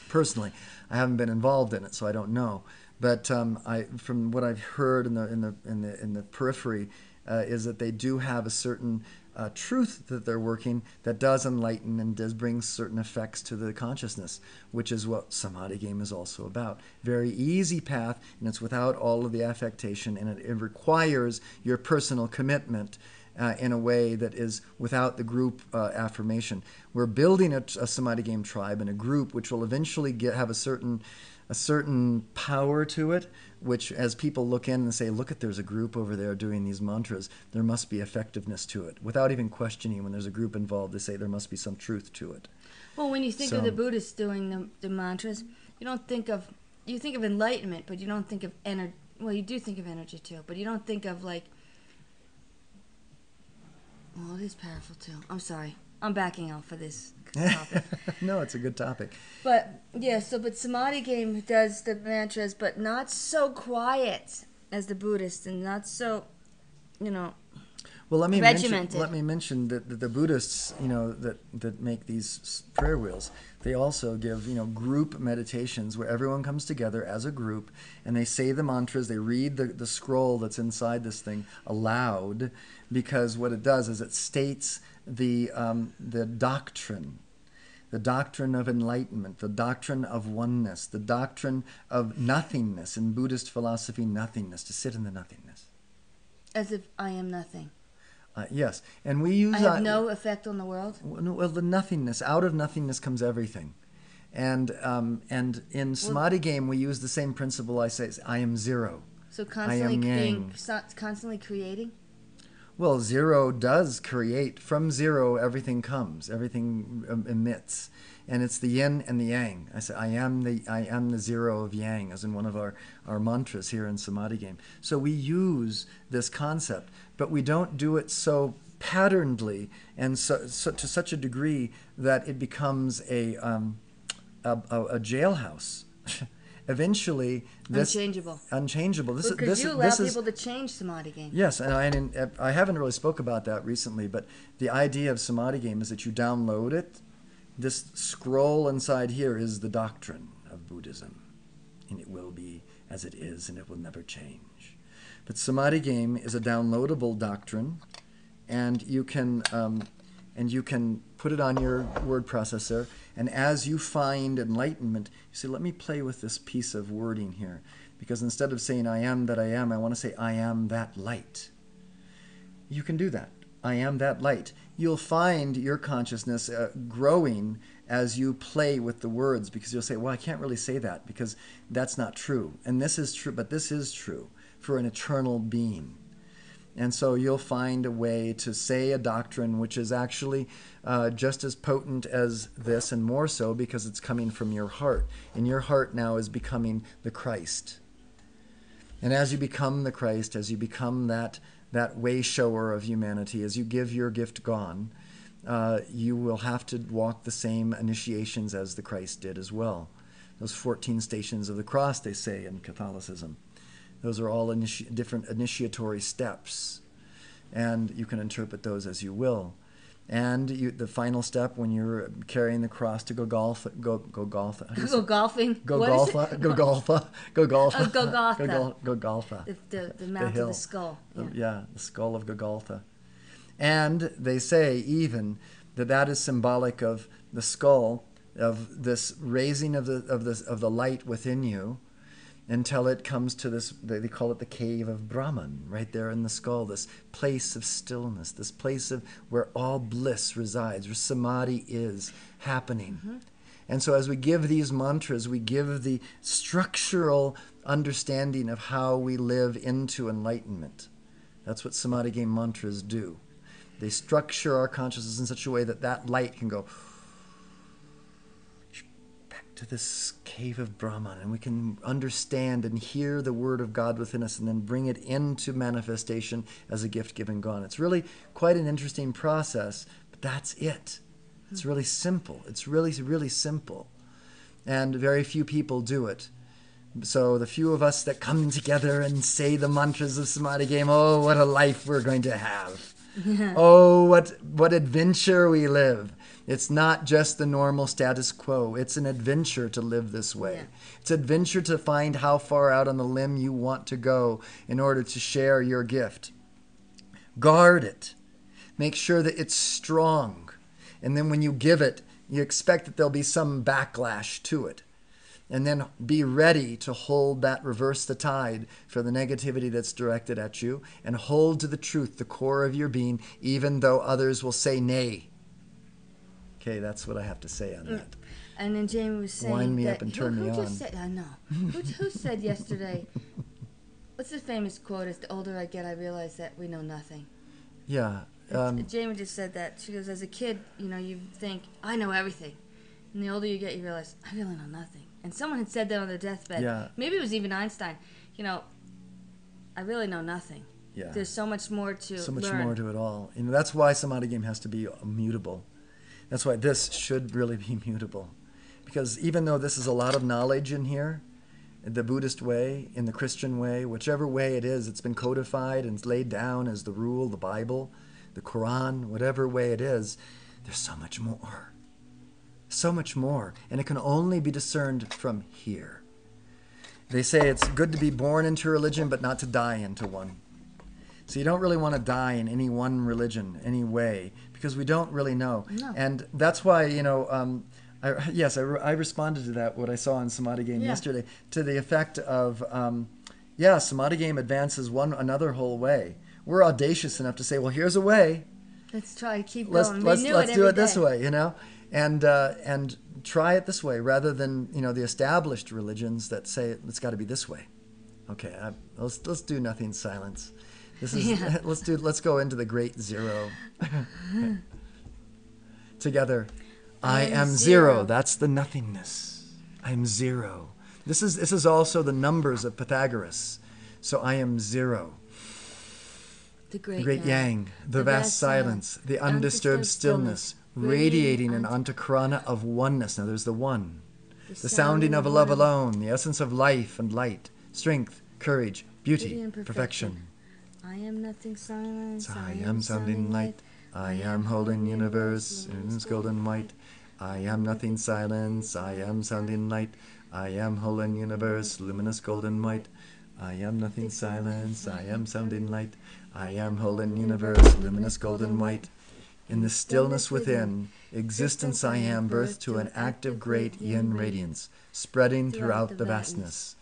personally. I haven't been involved in it, so I don't know. But from what I've heard in the periphery, is that they do have a certain truth that they're working that does enlighten and does bring certain effects to the consciousness, which is what Samadhi game is also about. Very easy path, and it's without all of the affectation, and it requires your personal commitment in a way that is without the group affirmation. We're building a Samadhi game tribe and a group which will eventually have a certain power to it, which as people look in and say, look at, there's a group over there doing these mantras, there must be effectiveness to it. Without even questioning, when there's a group involved, they say there must be some truth to it. Well, when you think of the Buddhists doing the mantras, you think of enlightenment, but you don't think of energy. Well, you do think of energy too, but you don't think of well, it is powerful too. I'm sorry. I'm backing out for this topic. No, it's a good topic. But yeah, but Samadhi game does the mantras, but not so quiet as the Buddhists, and not so, well, let me regimented. mention that the Buddhists, that make these prayer wheels, they also give, group meditations where everyone comes together as a group and they say the mantras, they read the scroll that's inside this thing aloud, because what it does is it states the doctrine of enlightenment, the doctrine of oneness, the doctrine of nothingness. In Buddhist philosophy, nothingness, to sit in the nothingness. As if I am nothing. Yes, and we use... I have no effect on the world? Well, the nothingness. Out of nothingness comes everything. And in Samadhi game, we use the same principle. I say, I am zero. So constantly creating? Well, zero does create. From zero, everything comes. Everything emits. And it's the yin and the yang. I say, I am the zero of yang, as in one of our mantras here in Samadhi game. So we use this concept, but we don't do it so patternedly and so to such a degree that it becomes a jailhouse. Eventually, unchangeable. Because you allow people to change Samadhi game. Yes, and I haven't really spoke about that recently, but the idea of Samadhi game is that you download it. This scroll inside here is the doctrine of Buddhism, and it will be as it is, and it will never change. But Samadhi game is a downloadable doctrine, and you can put it on your word processor. And as you find enlightenment, you say, let me play with this piece of wording here. Because instead of saying, I am that I am, I want to say, I am that light. You can do that. I am that light. You'll find your consciousness growing as you play with the words, because you'll say, well, I can't really say that because that's not true. And this is true, but this is true for an eternal being. And so you'll find a way to say a doctrine which is actually just as potent as this, and more so because it's coming from your heart. And your heart now is becoming the Christ. And as you become the Christ, as you become that way shower of humanity, as you give your gift gone, you will have to walk the same initiations as the Christ did as well. Those 14 stations of the cross, they say in Catholicism. Those are all different initiatory steps, and you can interpret those as you will. And the final step, when you're carrying the cross to Golgotha. Go golfing. Golgotha. The mount of the skull. Yeah, the skull of Golgotha. And they say even that is symbolic of the skull, of this raising of the light within you, until it comes to this, they call it the cave of Brahman, right there in the skull, this place of stillness, this place of where all bliss resides, where samadhi is happening. Mm-hmm. And so as we give these mantras, we give the structural understanding of how we live into enlightenment. That's what Samadhi game mantras do. They structure our consciousness in such a way that that light can go back to this cave of Brahman, and we can understand and hear the word of God within us and then bring it into manifestation as a gift given gone. It's really quite an interesting process, but that's it. It's really simple. It's really, really simple. And very few people do it. So the few of us that come together and say the mantras of Samadhi game, oh, what a life we're going to have. Oh, what adventure we live. It's not just the normal status quo. It's an adventure to live this way. Yeah. It's an adventure to find how far out on the limb you want to go in order to share your gift. Guard it. Make sure that it's strong. And then when you give it, you expect that there'll be some backlash to it. And then be ready to hold that, reverse the tide for the negativity that's directed at you, and hold to the truth, the core of your being, even though others will say nay. Okay, that's what I have to say on that. And then Jamie was saying wind me that, up and turn me on. Just said, I know. Who said yesterday, what's the famous quote, as the older I get, I realize that we know nothing. Yeah. Jamie just said that. She goes, as a kid, you think, I know everything. And the older you get, you realize, I really know nothing. And someone had said that on their deathbed. Yeah. Maybe it was even Einstein. I really know nothing. Yeah. There's so much more to learn. So much more to it all. That's why Samadhi game has to be mutable. That's why this should really be mutable. Because even though this is a lot of knowledge in here, the Buddhist way, in the Christian way, whichever way it is, it's been codified and it's laid down as the rule, the Bible, the Quran, whatever way it is, there's so much more. So much more. And it can only be discerned from here. They say it's good to be born into a religion, but not to die into one. So you don't really want to die in any one religion, any way, because we don't really know. No. And that's why, I responded to that, what I saw in Samadhi game yesterday, to the effect of, Samadhi game advances another whole way. We're audacious enough to say, well, here's a way. Let's try to keep going. Let's do it this way, and try it this way rather than the established religions that say it's got to be this way. Okay, let's do nothing silence. This is let's go into the great zero together. I am zero. That's the nothingness. I am zero. This is also the numbers of Pythagoras. So I am zero. The great yang, the vast silence, the undisturbed stillness, radiating an antakarana of oneness. Now there's the one. The sounding of a love alone, the essence of life and light, strength, courage, beauty, and perfection. I am nothing silence. I am sounding light. I am holding universe in its golden white. I am nothing silence. I am sounding light. I am holding universe, luminous golden white. I am nothing silence. I am sounding light. I am holding universe, luminous golden white. In the stillness within, existence I am, birth to an active great yin radiance, spreading throughout the vastness.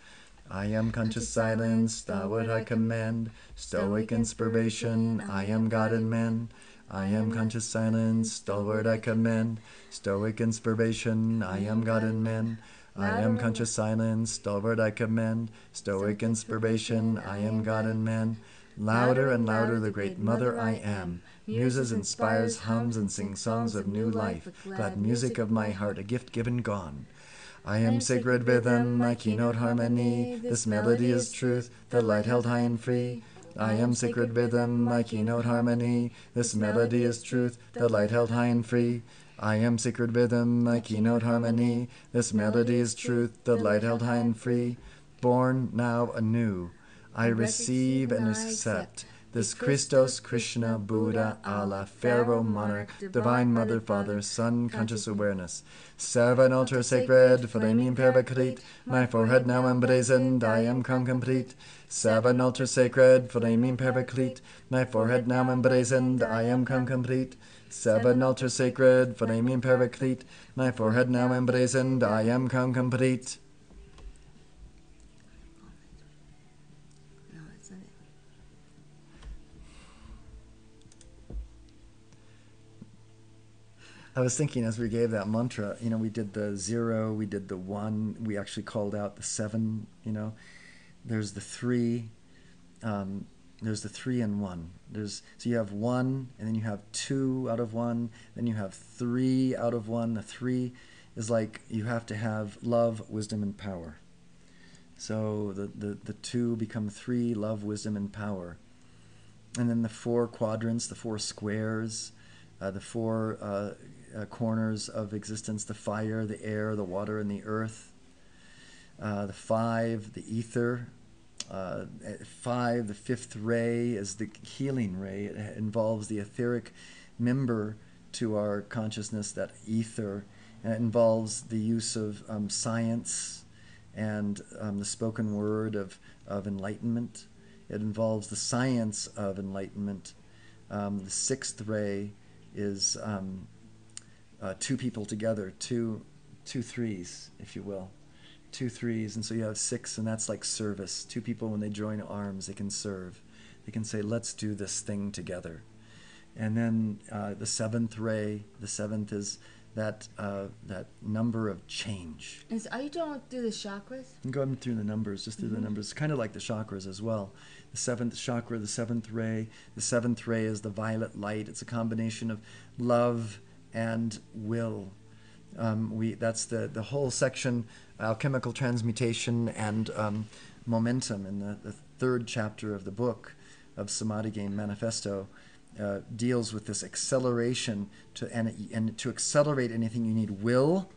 I am conscious silence, thou would I command, stoic inspiration, I am God and man. I am conscious silence, stalwart I command, stoic inspiration, I am God and man. I am conscious silence, stalwart I command, stoic inspiration, I am God and man. Louder and louder the great mother I am, muses, inspires, hums, and sings songs of new life, glad music of my heart, a gift given gone. I am sacred rhythm, my keynote harmony, this melody is truth, the light held high and free. I am sacred rhythm, my keynote harmony, this melody is truth, the light held high and free. I am sacred rhythm, my keynote harmony, this melody is truth, the light held high and free. Born now anew, I receive and accept this Christos, Krishna, Buddha, Allah, Pharaoh, Monarch, Divine Mother, Father, Son, conscious awareness. Serve an altar sacred, flaming paraclete, my forehead now emblazoned, I am come complete. Serve an altar sacred, flaming paraclete, my forehead now emblazoned, I am come complete. Serve an altar sacred, flaming paraclete, my forehead now emblazoned, I am come complete. I was thinking as we gave that mantra, we did the 0, we did the 1, we actually called out the 7, there's the 3, there's the 3 and 1. So you have 1, and then you have 2 out of 1, then you have 3 out of 1. The 3 is like you have to have love, wisdom, and power. So the 2 become 3, love, wisdom, and power. And then the 4 quadrants, the 4 squares, the 4 corners of existence, the fire, the air, the water, and the earth. The 5, the ether. 5, the 5th ray is the healing ray. It involves the etheric member to our consciousness, that ether. And it involves the use of science and the spoken word of enlightenment. It involves the science of enlightenment. The 6th ray is 2 people together, two threes, if you will. 2 threes, and so you have 6, and that's like service. 2 people, when they join arms, they can serve. They can say, let's do this thing together. And then the 7th ray, the 7th is that number of change. And so are you going through the chakras? I'm going through the numbers, just through the numbers, kind of like the chakras as well. The 7th chakra, the 7th ray. The 7th ray is the violet light. It's a combination of love and will. That's the whole section, alchemical transmutation and momentum, in the 3rd chapter of the book of Samadhi Game Manifesto. Deals with this acceleration and to accelerate anything you need will,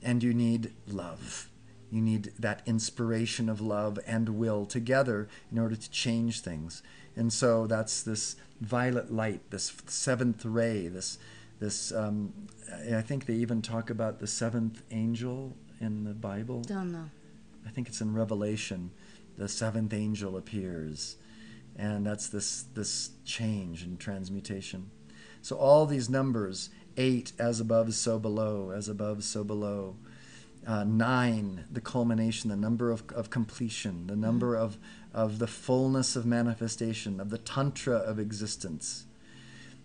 and you need love. You need that inspiration of love and will together in order to change things. And so that's this violet light, this 7th ray, this I think they even talk about the 7th angel in the Bible. Don't know. I think it's in Revelation. The 7th angel appears. And that's this change and transmutation. So all these numbers, 8, as above, so below, as above, so below. 9, the culmination, the number of completion, the number of the fullness of manifestation, of the tantra of existence.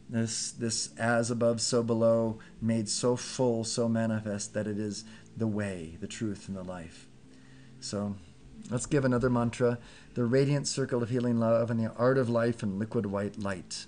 This as above, so below, made so full, so manifest that it is the way, the truth, and the life. So let's give another mantra. The radiant circle of healing love and the art of life in liquid white light.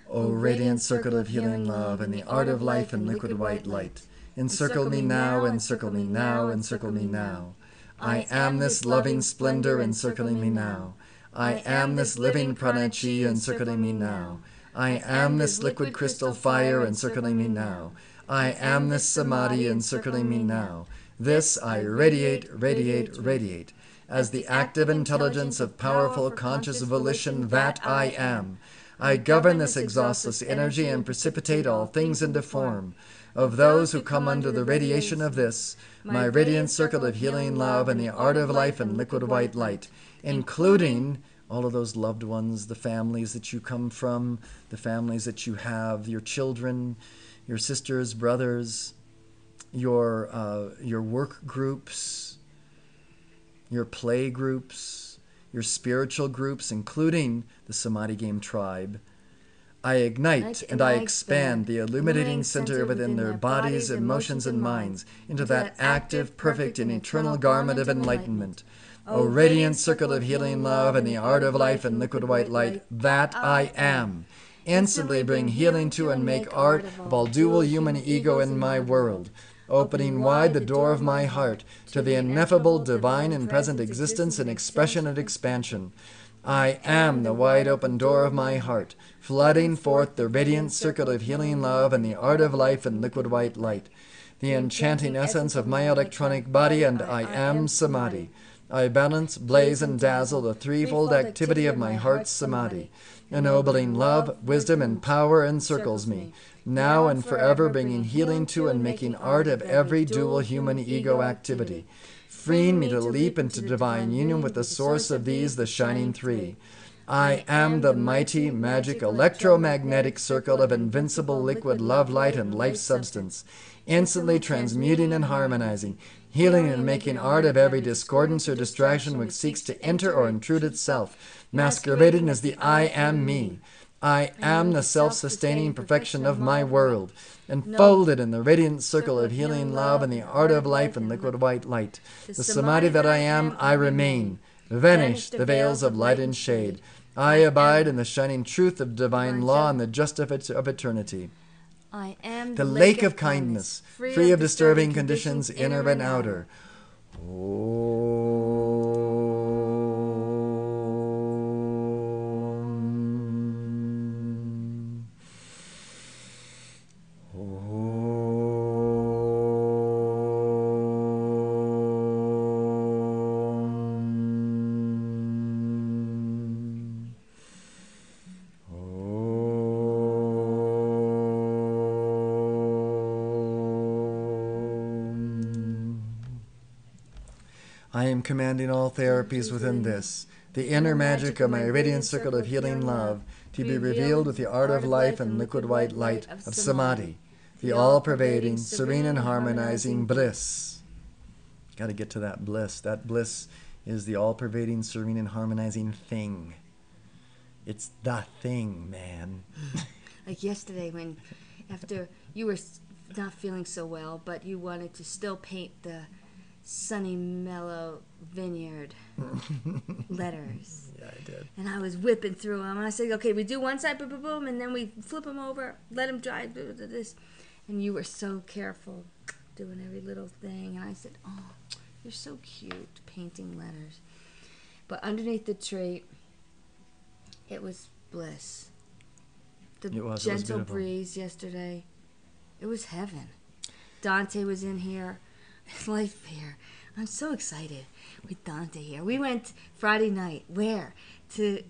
O radiant circle of healing love and the art of life in liquid white light. Encircle me now, encircle me now, encircle me now. I am this loving splendor encircling me now. I am this living prana-chi encircling me now. I am this liquid crystal fire encircling me now. I am this samadhi encircling me now. This I radiate, radiate, radiate. As the active intelligence of powerful conscious volition that I am. I govern this exhaustless energy and precipitate all things into form. Of those who come under the radiation of this, my radiant circle of healing love and the art of life in liquid white light, including all of those loved ones, the families that you come from, the families that you have, your children, your sisters, brothers, your work groups, your play groups, your spiritual groups, including the Samadhi Game tribe. I ignite and I expand the illuminating center within their bodies, emotions, and minds into that active, perfect, and eternal garment of enlightenment. O radiant circle of healing love and the art of life in liquid white light, that I am. Instantly bring healing to and make art of all dual human ego in my world, opening wide the door of my heart to the ineffable, divine, and present existence and expression and expansion. I am the wide open door of my heart, flooding forth the radiant circle of healing love and the art of life in liquid white light, the enchanting essence of my electronic body, and I am Samadhi. I balance, blaze, and dazzle the threefold activity of my heart's Samadhi. Ennobling love, wisdom, and power encircles me, now and forever bringing healing to and making art of every dual human ego activity, freeing me to leap into divine union with the source of these, the shining three. I am the mighty, magic, electromagnetic circle of invincible liquid love, light, and life substance, instantly transmuting and harmonizing, healing and making art of every discordance or distraction which seeks to enter or intrude itself, masquerading as the I am me. I am the self-sustaining perfection of my world, enfolded in the radiant circle of healing love and the art of life in liquid white light. The Samadhi that I am, I remain. Vanish the veils of light and shade. I abide in the shining truth of divine law and the justice of eternity. I am The lake of kindness, free of disturbing conditions, inner and outer. I am commanding all therapies within this, the inner magic of my radiant circle of healing love, to be revealed with the art of life and liquid white light of samadhi, the all-pervading, serene and harmonizing bliss. Got to get to that bliss. That bliss is the all-pervading, serene and harmonizing thing. It's the thing, man. Like yesterday when, after you were not feeling so well, but you wanted to still paint the sunny, mellow vineyard letters. Yeah, I did. And I was whipping through them. And I said, okay, we do one side, boom, boom, boom, and then we flip them over, let them dry, do this. And you were so careful, doing every little thing. And I said, oh, you're so cute, painting letters. But underneath the tree, it was bliss. The gentle breeze yesterday, it was heaven. Dante was in here. Life here. I'm so excited with Dante here. We went Friday night. Where? To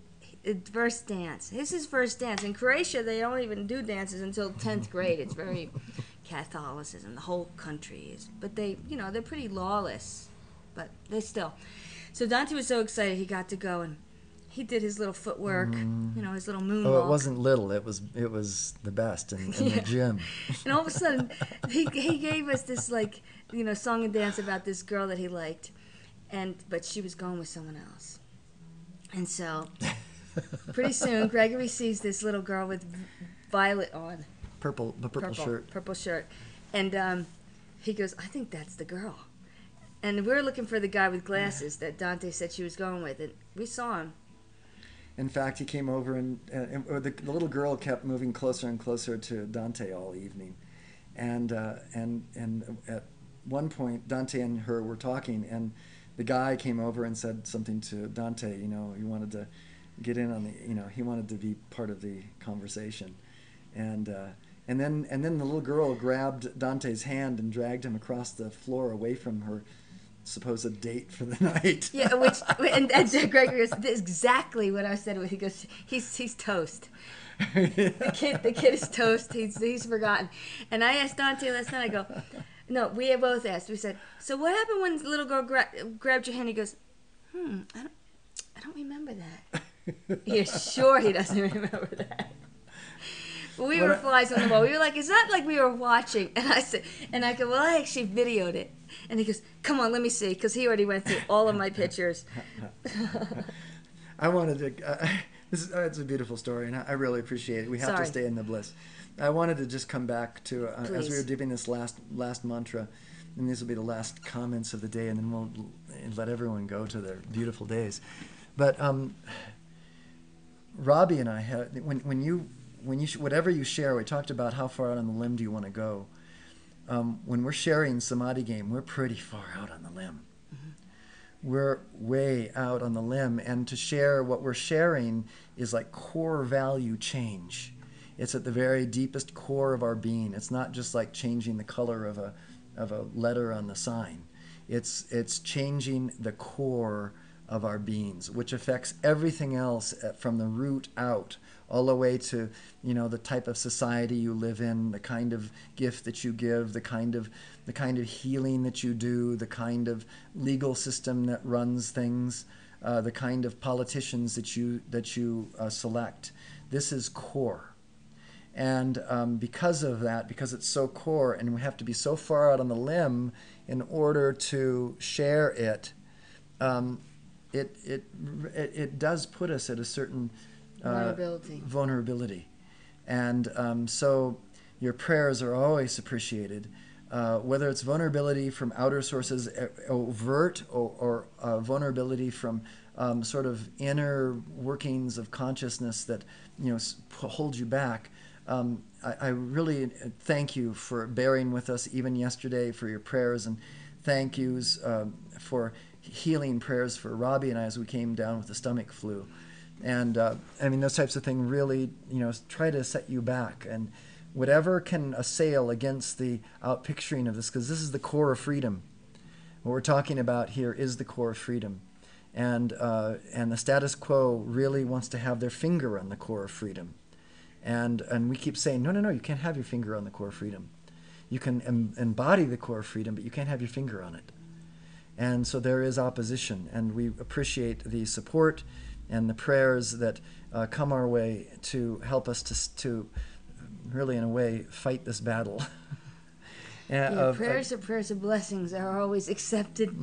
first dance. This is first dance. In Croatia, they don't even do dances until 10th grade. It's very Catholicism. The whole country is. But they, they're pretty lawless. But they still. So Dante was so excited he got to go, and he did his little footwork, his little moonwalk. Oh, it wasn't little. It was the best in the gym. And all of a sudden, he gave us this, song and dance about this girl that he liked, but she was going with someone else. And so, pretty soon, Gregory sees this little girl with violet on. Purple shirt. Purple shirt. And he goes, I think that's the girl. And we were looking for the guy with glasses that Dante said she was going with, and we saw him. In fact, he came over and the little girl kept moving closer and closer to Dante all evening, and at one point Dante and her were talking, and the guy came over and said something to Dante. He wanted to get in on he wanted to be part of the conversation, and then the little girl grabbed Dante's hand and dragged him across the floor away from her supposed date for the night. Yeah, and Gregory goes, this is exactly what I said. He goes, he's toast. The kid is toast. He's forgotten. And I asked Dante last night. I go, no, we have both asked. We said, so what happened when the little girl grabbed your hand? He goes, I don't remember that. He's sure he doesn't remember that. But we were flies on the wall. We were like, it's not like we were watching. And I go, well, I actually videoed it. And he goes, come on, let me see, because he already went through all of my pictures. I wanted to, it's a beautiful story, and I really appreciate it. We have to stay in the bliss. I wanted to just come back to, as we were giving this last mantra, and these will be the last comments of the day, and then we'll let everyone go to their beautiful days. But Robbie and I had, when you whatever you share, we talked about how far out on the limb do you want to go. When we're sharing Samadhi game, we're pretty far out on the limb. Mm-hmm. We're way out on the limb, and to share what we're sharing is like core value change. It's at the very deepest core of our being. It's not just like changing the color of a letter on the sign. It's changing the core of our beings, which affects everything else from the root out, all the way to, the type of society you live in, the kind of gift that you give, the kind of healing that you do, the kind of legal system that runs things, the kind of politicians that you select. This is core. And because of that, because it's so core, and we have to be so far out on the limb in order to share it, it does put us at a certain vulnerability. And so your prayers are always appreciated, whether it's vulnerability from outer sources, overt, or vulnerability from sort of inner workings of consciousness that hold you back. I really thank you for bearing with us even yesterday, for your prayers, and thank yous for healing prayers for Robbie and I as we came down with the stomach flu. And I mean, those types of things really, try to set you back. And whatever can assail against the outpicturing of this, because this is the core of freedom. What we're talking about here is the core of freedom. And the status quo really wants to have their finger on the core of freedom. And we keep saying, no, you can't have your finger on the core of freedom. You can embody the core of freedom, but you can't have your finger on it. And so there is opposition, and we appreciate the support and the prayers that come our way to help us to really, in a way, fight this battle. Prayers of blessings are always accepted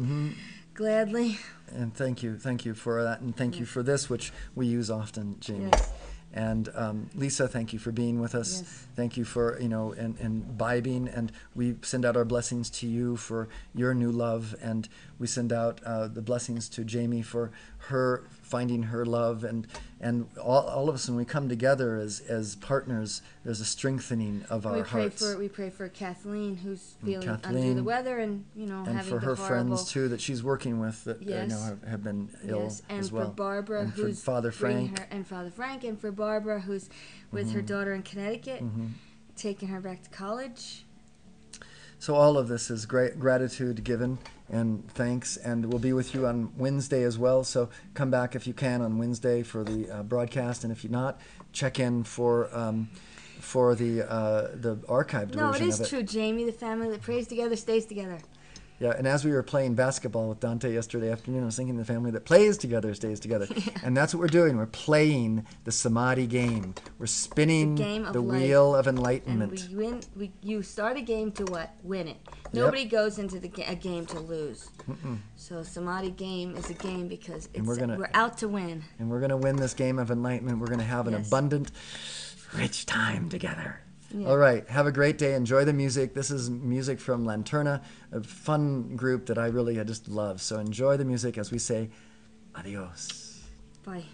gladly. And thank you for that, and thank you for this, which we use often, Jamie. Yes. And Lisa, thank you for being with us. Yes. Thank you for imbibing, and we send out our blessings to you for your new love, and we send out the blessings to Jamie for her finding her love, and all of us, when we come together as partners, there's a strengthening of our hearts. We pray for Kathleen, who's feeling under the weather, and having for her friends too that she's working with that have been ill as well. And for Barbara, and who's for Father Frank, and for Barbara, who's with her daughter in Connecticut, taking her back to college. So all of this is great gratitude given and thanks, and we'll be with you on Wednesday as well. So come back if you can on Wednesday for the broadcast, and if you're not, check in for the archived version of it. No, it is true, Jamie. The family that prays together stays together. Yeah, and as we were playing basketball with Dante yesterday afternoon, I was thinking the family that plays together stays together. Yeah. And that's what we're doing. We're playing the Samadhi game. We're spinning the wheel of enlightenment. And you start a game to what? Win it. Nobody goes into a game to lose. So Samadhi game is a game because we're out to win. And we're going to win this game of enlightenment. We're going to have an abundant, rich time together. Yeah. All right. Have a great day. Enjoy the music. This is music from Lanterna, a fun group that I just love. So enjoy the music as we say adios. Bye.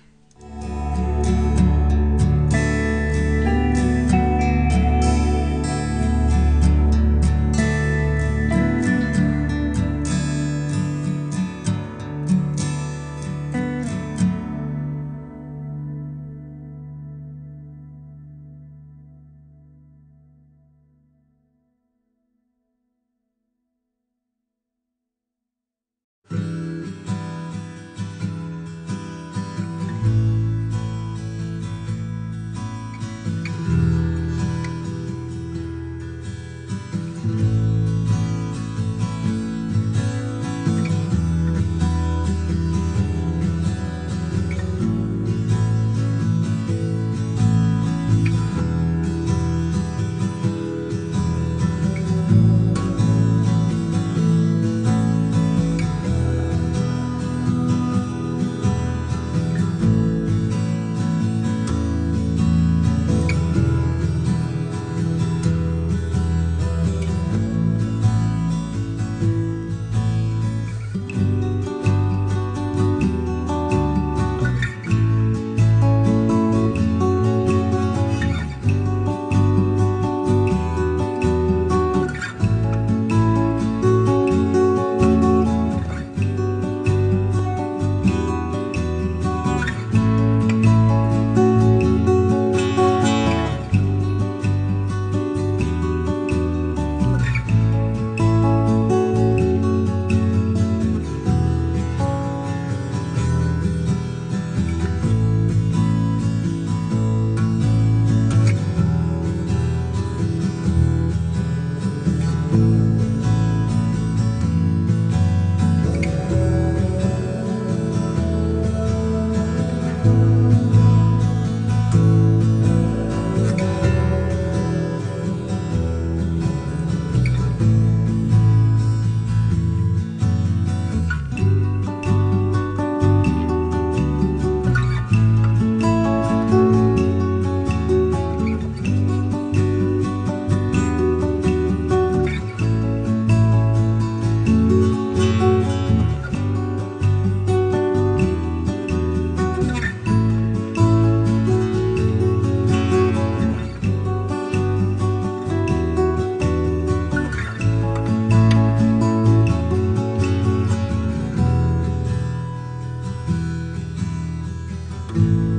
you.